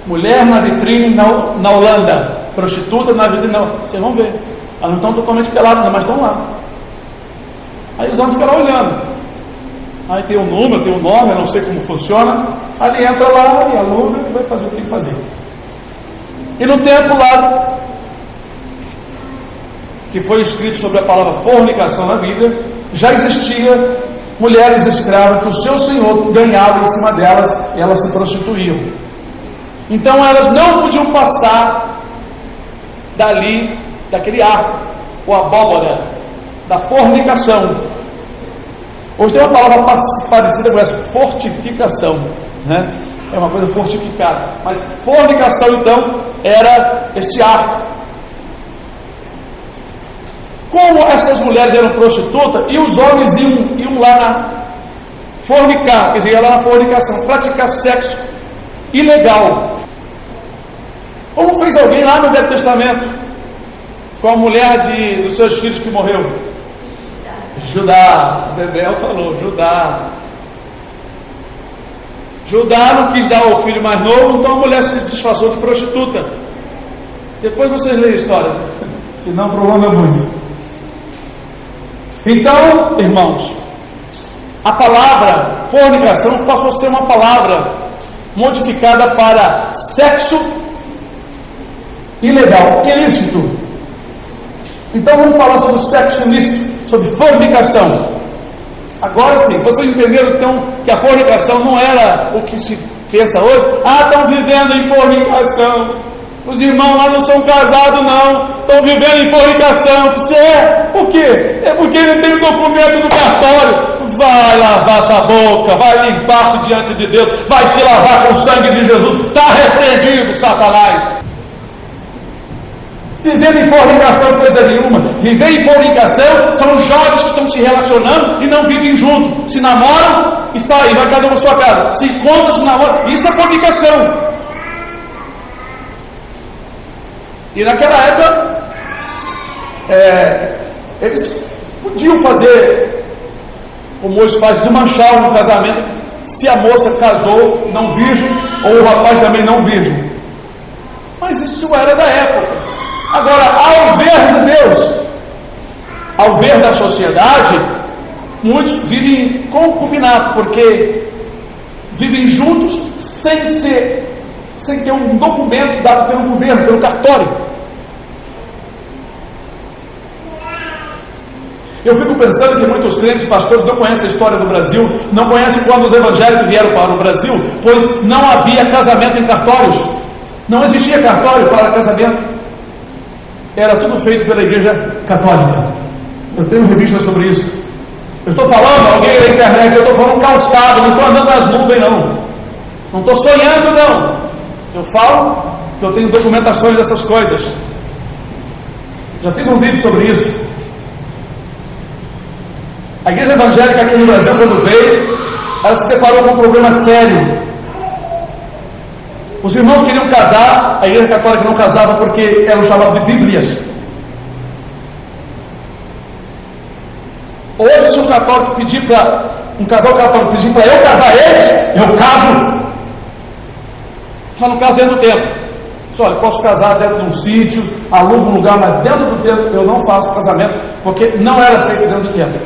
Mulher na vitrine na Holanda, prostituta na vitrine, vocês vão ver. Elas não estão totalmente peladas, mas estão lá. Aí os homens ficam lá olhando. Aí tem um número, tem um nome, eu não sei como funciona. Aí ele entra lá e aluga e vai fazer o que tem que fazer. E no tempo lá, que foi escrito sobre a palavra fornicação na Bíblia, já existia mulheres escravas que o seu senhor ganhava em cima delas e elas se prostituíam. Então elas não podiam passar dali, daquele arco, ou abóbora, da fornicação. Hoje tem uma palavra parecida com essa, fortificação, né? É uma coisa fortificada. Mas fornicação, então, era este arco. Como essas mulheres eram prostitutas e os homens iam lá na fornicar, quer dizer, iam lá na fornicação, praticar sexo ilegal. Como fez alguém lá no Velho Testamento com a mulher dos seus filhos que morreu? Judá. Zebel falou, Judá. Judá não quis dar ao filho mais novo, então a mulher se disfarçou de prostituta. Depois vocês leem a história, senão prolonga muito. Então, irmãos, a palavra fornicação passou a ser uma palavra modificada para sexo ilegal, ilícito. Então vamos falar sobre sexo ilícito, sobre fornicação. Agora sim, vocês entenderam então que a fornicação não era o que se pensa hoje? Estão vivendo em fornicação. Os irmãos lá não são casados não, estão vivendo em fornicação. Por quê? É porque ele tem o documento do cartório. Vai lavar sua boca, vai limpar-se diante de Deus, vai se lavar com o sangue de Jesus. Está repreendido, Satanás. Viver em fornicação coisa nenhuma. Viver em fornicação são jovens que estão se relacionando e não vivem juntos. Se namoram e saem, vai cada um na sua casa. Se encontram, se namoram. Isso é fornicação. E naquela época, eles podiam fazer, como hoje faz, desmanchar um casamento, se a moça casou não virgem, ou o rapaz também não virgem. Mas isso era da época. Agora, ao ver de Deus, ao ver da sociedade, muitos vivem em concubinato, porque vivem juntos sem ter um documento dado pelo governo, pelo cartório. Eu fico pensando que muitos crentes e pastores não conhecem a história do Brasil, não conhecem quando os evangélicos vieram para o Brasil, pois não havia casamento em cartórios, não existia cartório para casamento, era tudo feito pela igreja católica. Eu tenho revista sobre isso. Eu estou falando, alguém na internet, eu estou falando calçado, não estou andando nas nuvens não estou sonhando não, eu falo que eu tenho documentações dessas coisas, já fiz um vídeo sobre isso. A igreja evangélica aqui no Brasil, quando veio, ela se deparou com um problema sério. Os irmãos queriam casar, a igreja católica não casava porque eram chamados de Bíblias. Hoje, se um casal católico pedir para eu casar eles, eu caso. Só não caso dentro do templo. Olha, posso casar dentro de um sítio, alugo um lugar, mas dentro do templo eu não faço casamento, porque não era feito dentro do templo.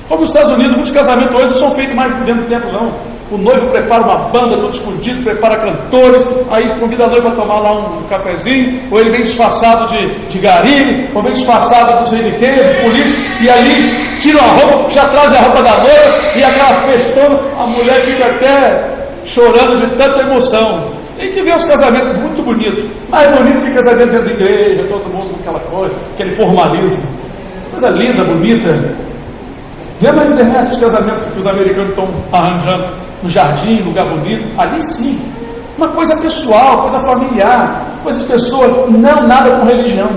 Como nos Estados Unidos, muitos casamentos hoje não são feitos mais dentro do templo, não. O noivo prepara uma banda, tudo escondido, prepara cantores, aí convida a noiva a tomar lá um cafezinho, ou ele vem disfarçado de gari, ou vem disfarçado de sei de quê, de polícia, e ali tiram a roupa, já trazem a roupa da noiva, e aquela festona, a mulher fica até chorando de tanta emoção. Tem que ver os casamentos muito bonitos, mais bonito que casamento dentro da igreja, todo mundo com aquela coisa, aquele formalismo, coisa linda, bonita. Vê na internet os casamentos que os americanos estão arranjando no jardim, lugar bonito, ali sim, uma coisa pessoal, coisa familiar, coisa de pessoas, não nada com religião,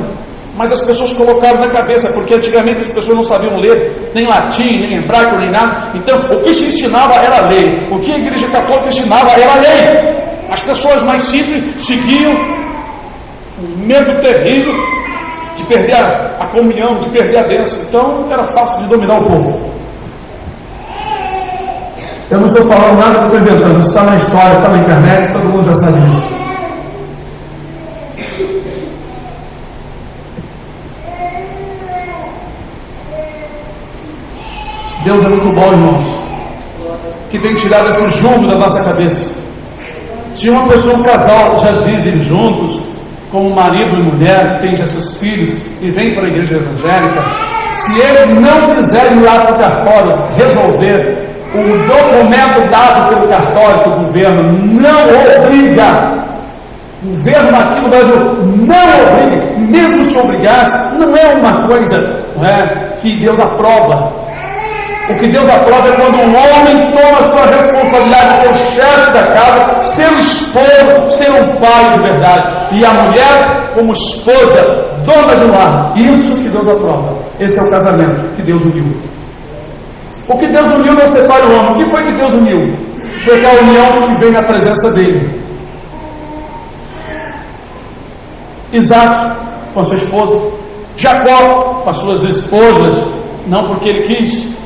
mas as pessoas colocaram na cabeça, porque antigamente as pessoas não sabiam ler, nem latim, nem hebraico, nem nada, então o que se ensinava era lei, o que a igreja católica ensinava era lei. As pessoas mais simples seguiam um medo terrível de perder a comunhão, de perder a bênção. Então era fácil de dominar o povo. Eu não estou falando nada que eu estou inventando, isso está na história, está na internet, todo mundo já sabe disso. Deus é muito bom, irmãos, que tem tirado esse jugo da nossa cabeça. Se uma pessoa, um casal, já vivem juntos, como marido e mulher, tem já seus filhos e vem para a igreja evangélica, se eles não quiserem ir lá para o cartório resolver o documento dado pelo cartório, que o governo não obriga, o governo aqui no Brasil não obriga, mesmo se obrigasse, não é uma coisa, não é, que Deus aprova. O que Deus aprova é quando um homem toma sua responsabilidade de ser o chefe da casa, ser o esposo, ser um pai de verdade. E a mulher, como esposa, dona de um lar. Isso que Deus aprova. Esse é o casamento que Deus uniu. O que Deus uniu não separa o homem. O que foi que Deus uniu? Foi a união que vem na presença dele. Isaac com a sua esposa. Jacó com as suas esposas. Não porque ele quis.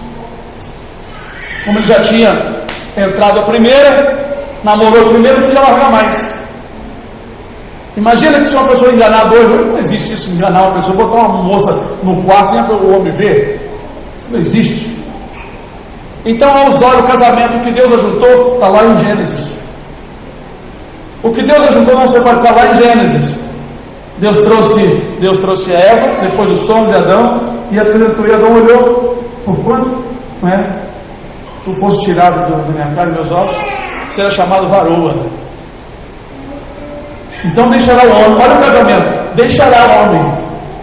Como ele já tinha entrado a primeira, namorou a primeira, não podia largar mais. Imagina que se uma pessoa enganar dois, hoje não existe isso, enganar uma pessoa, botar uma moça no quarto sem o homem ver. Isso não existe. Então, aos olhos, o casamento que Deus ajuntou está lá em Gênesis. O que Deus ajuntou não separa, está lá em Gênesis. Deus trouxe a Eva, depois do sono de Adão, e apresentou, e Adão olhou, por quanto? Não é? Tu fosse tirado da minha cara e meus olhos, será chamado varoa. Então deixará o homem, olha o casamento, deixará o homem.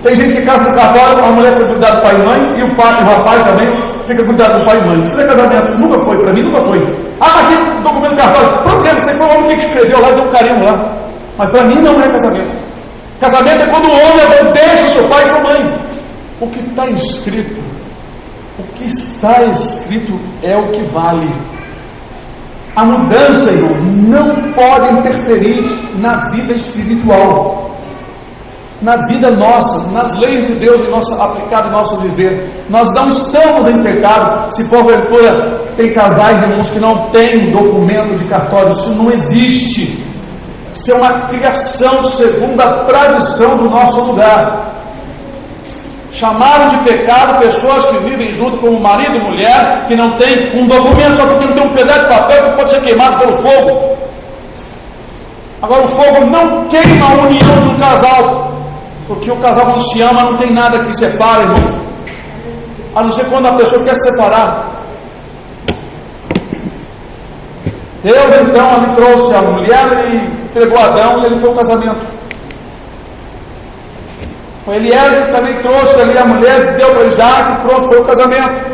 Tem gente que casa no cartório, a mulher fica cuidada do pai e mãe, e o rapaz também fica cuidado do pai e mãe. Isso não é casamento, nunca foi, para mim nunca foi. Ah, mas tem documento cartório, problema, você foi o homem que escreveu lá, deu um carinho lá. Mas para mim não é casamento. Casamento é quando o homem deixa seu pai e sua mãe. O que está escrito, o que está escrito é o que vale. A mudança, irmão, não pode interferir na vida espiritual, na vida nossa, nas leis de Deus aplicado em nosso viver. Nós não estamos em pecado se porventura tem casais, irmãos, que não têm documento de cartório. Isso não existe. Isso é uma criação segundo a tradição do nosso lugar. Chamaram de pecado pessoas que vivem junto como marido e mulher, que não tem um documento, só porque não tem um pedaço de papel que pode ser queimado pelo fogo. Agora, o fogo não queima a união de um casal, porque o casal, quando se ama, não tem nada que separe, irmão, a não ser quando a pessoa quer se separar. Deus então ali trouxe a mulher e entregou a Adão, e ele foi o casamento. O Eliezer também trouxe ali a mulher, deu para Isaac, pronto, foi o casamento.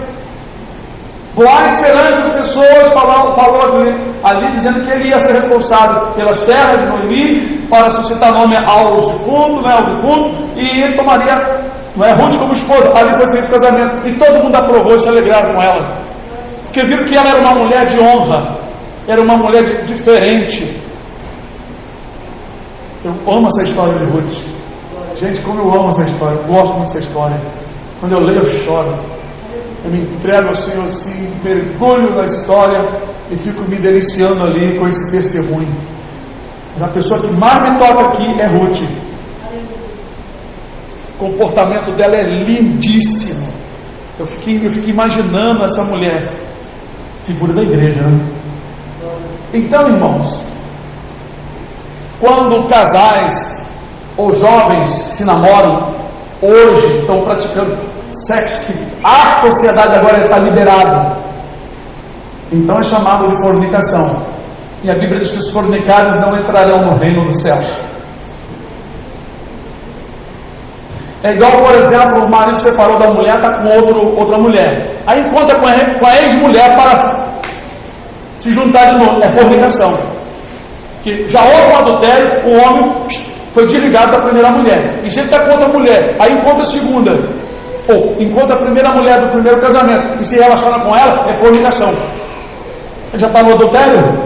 Boaz, perante as pessoas, falou ali dizendo que ele ia ser responsável pelas terras de Noemi, para suscitar nome aos defuntos, ao defunto, e ele tomaria Ruth como esposa. Ali foi feito o casamento, e todo mundo aprovou e se alegraram com ela, porque viram que ela era uma mulher de honra, era uma mulher diferente. Eu amo essa história de Ruth. Gente, como eu amo essa história, eu gosto muito dessa história. Quando eu leio, eu choro. Eu me entrego ao Senhor assim, mergulho na história e fico me deliciando ali com esse testemunho. Mas a pessoa que mais me toca aqui é Ruth. O comportamento dela é lindíssimo. Eu fiquei imaginando essa mulher, figura da igreja, né? Então, irmãos, quando casais ou jovens se namoram, hoje estão praticando sexo que a sociedade agora está liberada, então é chamado de fornicação. E a Bíblia diz que os fornicados não entrarão no reino dos céus. É igual, por exemplo, o marido separou da mulher, está com outra mulher, aí encontra com a ex-mulher para se juntar de novo. É fornicação. Que já houve um adultério, o homem foi desligado da primeira mulher, e se ele está com outra mulher, aí encontra a segunda, ou encontra a primeira mulher do primeiro casamento e se relaciona com ela, é fornicação. Ele já está no adultério.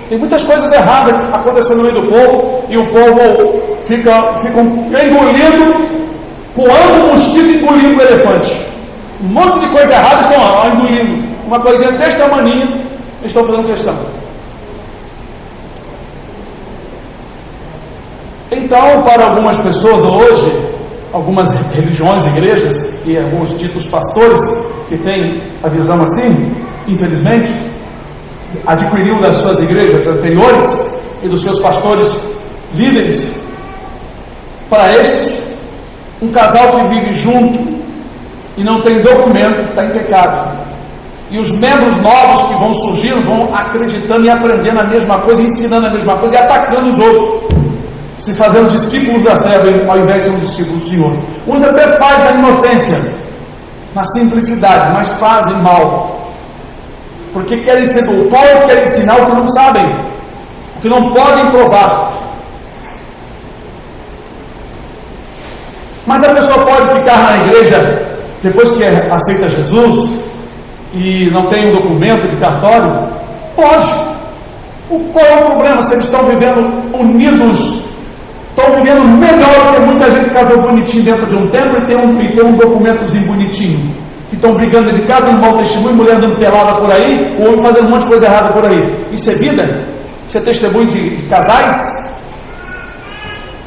Tem muitas coisas erradas acontecendo no meio do povo, e o povo fica engolindo, coando o mosquito e engolindo o elefante. Um monte de coisa errada estão lá, engolindo. Uma coisinha desse tamanho, eles estão fazendo questão. Então, para algumas pessoas hoje, algumas religiões, igrejas e alguns ditos pastores que têm a visão assim, infelizmente, adquiriu das suas igrejas anteriores e dos seus pastores líderes, para estes, um casal que vive junto e não tem documento está em pecado. E os membros novos que vão surgindo vão acreditando e aprendendo a mesma coisa, ensinando a mesma coisa e atacando os outros, se fazendo discípulos das trevas ao invés de ser um discípulo do Senhor. Uns até fazem na inocência, na simplicidade, mas fazem mal, porque querem ser doutores, querem ensinar o que não sabem, o que não podem provar. Mas a pessoa pode ficar na igreja depois que aceita Jesus e não tem um documento de cartório? Pode. Qual é o problema se eles estão vivendo unidos? Estão vivendo melhor que muita gente que casou bonitinho dentro de um templo e tem um documentozinho bonitinho. Que estão brigando de casa, dando mau testemunho, mulher andando pelada por aí, o homem fazendo um monte de coisa errada por aí. Isso é vida? Isso é testemunho de casais?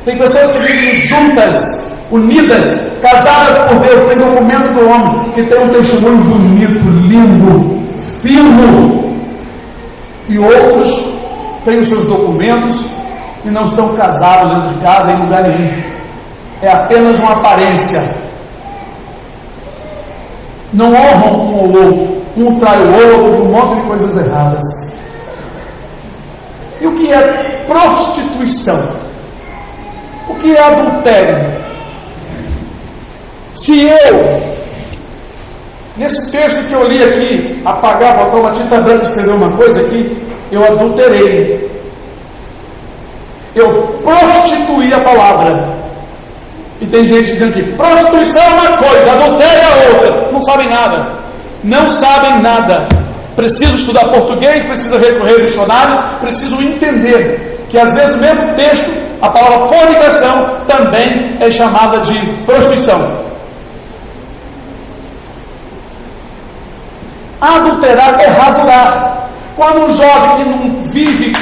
Tem pessoas que vivem juntas, unidas, casadas por Deus, sem documento do homem, que tem um testemunho bonito, lindo, firme, e outros têm os seus documentos e não estão casados dentro de casa em lugar nenhum. É apenas uma aparência. Não honram um ao outro, um trai o outro, um monte de coisas erradas. E o que é prostituição? O que é adultério? Se eu, nesse texto que eu li aqui, apagar, botar uma tinta branca e escrever uma coisa aqui, eu adulterei. Eu prostituí a palavra. E tem gente dizendo que prostituição é uma coisa, adultério é outra. Não sabem nada. Não sabem nada. Precisam estudar português, precisam recorrer a dicionários, precisam entender que às vezes no mesmo texto a palavra fornicação também é chamada de prostituição. Adulterar é rasurar. Quando um jovem que não vive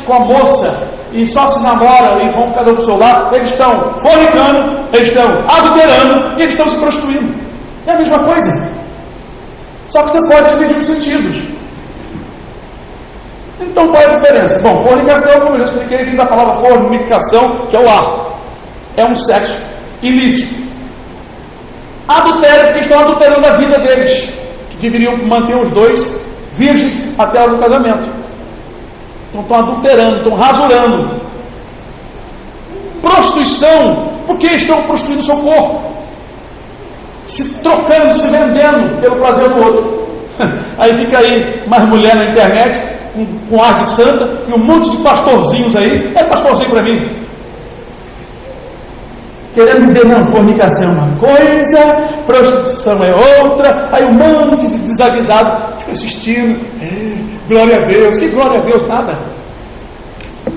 com a moça e só se namoram e vão cada um para o seu lado, eles estão fornicando, eles estão adulterando e eles estão se prostituindo. É a mesma coisa. Só que você pode dividir os sentidos. Então qual é a diferença? Bom, fornicação, como eu já expliquei, vem da palavra fornicação, que é o ato. É um sexo ilícito. Adultério, porque estão adulterando a vida deles, que deveriam manter os dois virgens até a hora do casamento. Então estão adulterando, estão rasurando. Prostituição, porque estão prostituindo o seu corpo, se trocando, se vendendo pelo prazer do outro. Aí fica aí mais mulher na internet com ar de santa e um monte de pastorzinhos aí. É pastorzinho para mim, querendo dizer, não, fornicação é uma coisa, prostituição é outra. Aí um monte de desavisado fica assistindo. Glória a Deus, que glória a Deus, nada.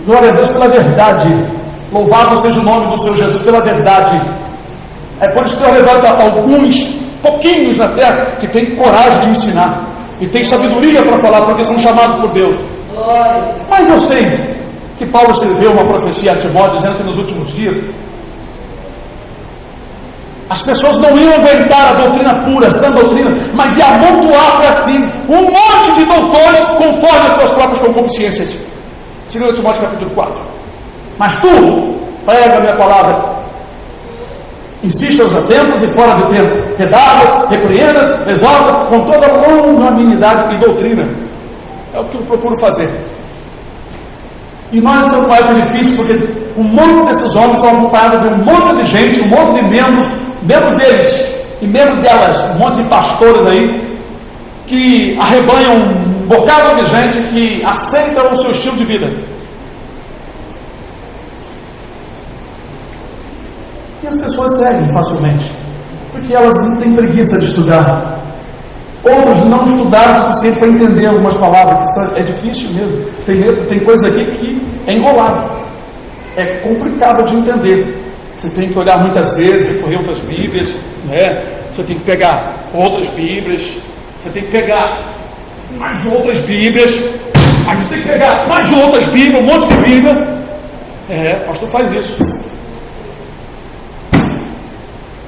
Glória a Deus pela verdade. Louvado seja o nome do Senhor Jesus pela verdade. É por isso que eu levanto alguns, pouquinhos na terra, que têm coragem de ensinar, e têm sabedoria para falar, porque são chamados por Deus. Mas eu sei que Paulo escreveu uma profecia a Timóteo, dizendo que nos últimos dias as pessoas não iam aguentar a doutrina pura, sã doutrina, mas ia amontoar para si um monte de doutores conforme as suas próprias concupiscências. 2 Timóteo capítulo 4. Mas tu, prega a minha palavra, insiste aos tempos e fora de tempo, redargas, repreendas, exorta com toda longanimidade e doutrina. É o que eu procuro fazer. E nós estamos numa época difícil, porque um monte desses homens são acompanhados de um monte de gente, um monte de membros deles e membros delas, um monte de pastores aí, que arrebanham um bocado de gente que aceita o seu estilo de vida. E as pessoas seguem facilmente, porque elas não têm preguiça de estudar. Outros não estudaram o suficiente para entender algumas palavras, que é difícil mesmo. Tem coisa aqui que é enrolado, é complicado de entender. Você tem que olhar muitas vezes, recorrer a outras Bíblias, né? Você tem que pegar outras Bíblias, você tem que pegar mais outras Bíblias, aí você tem que pegar mais outras Bíblias, um monte de Bíblia. O pastor faz isso.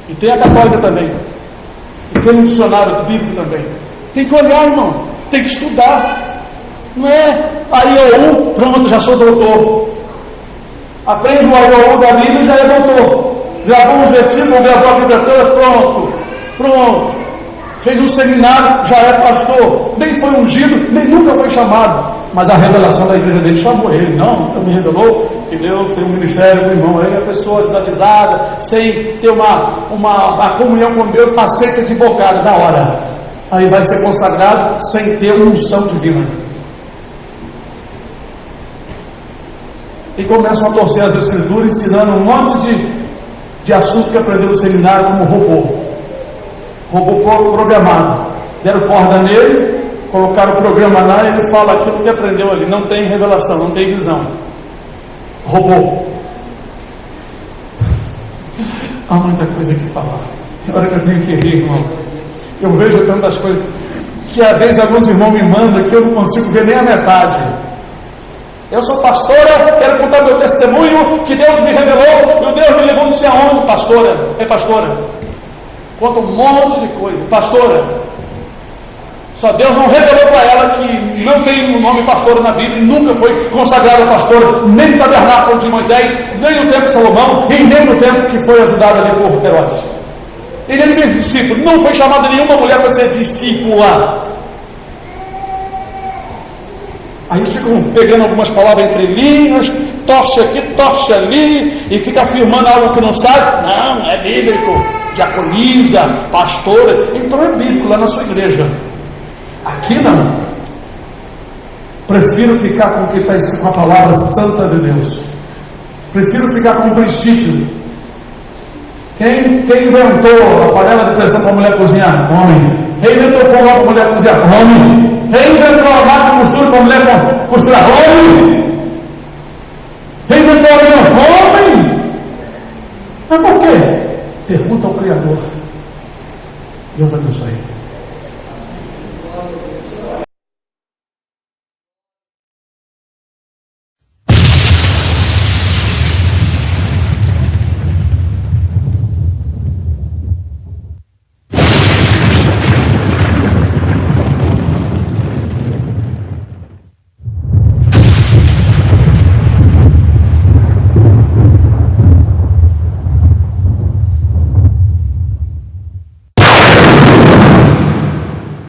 E tem a católica também. E tem um dicionário bíblico também. Tem que olhar, irmão. Tem que estudar. Não é aí pronto, já sou doutor. Aprende o AU da Bíblia e já é doutor. Gravou uns versículos, gravou a Bíblia toda, pronto. Fez um seminário, já é pastor. Nem foi ungido, nem nunca foi chamado. Mas a revelação da igreja dele chamou ele. Não, me revelou que Deus tem um ministério do irmão. Aí a pessoa desavisada, sem ter uma comunhão com Deus, aceita de bocado na hora. Aí vai ser consagrado sem ter uma unção divina. E começam a torcer as escrituras, ensinando um monte de assunto que aprendeu no seminário como robô programado. Deram corda nele, colocaram o programa lá e ele fala aquilo que aprendeu ali. Não tem revelação, não tem visão. Robô. Há muita coisa que falar. Tem hora que eu tenho que rir, irmão. Eu vejo tantas coisas que às vezes alguns irmãos me mandam que eu não consigo ver nem a metade. Eu sou pastora, quero contar meu testemunho, que Deus me revelou, e o Deus me levou não sei aonde. Pastora. Conta um monte de coisa. Pastora. Só Deus não revelou para ela que não tem o nome pastora na Bíblia, e nunca foi consagrada pastora, nem no tabernáculo de Moisés, nem no tempo de Salomão, e nem no tempo que foi ajudada ali por Herodes. E nem mesmo discípulo. Não foi chamada nenhuma mulher para ser discípula. Aí ficam pegando algumas palavras entre linhas, torce aqui, torce ali, e fica afirmando algo que não sabe. Não é bíblico. Diaconiza, pastora. Então é bíblico lá na sua igreja. Aqui não. Prefiro ficar com o que está escrito com a palavra santa de Deus. Prefiro ficar com o princípio. Quem inventou a panela de pressão para a mulher cozinhar? Homem. Quem inventou forró para a mulher cozinhar? Homem. Quem inventou a máquina de costura para a mulher costurar? Homem. Quem inventou a linha? Homem. Mas por quê? Pergunta ao Criador.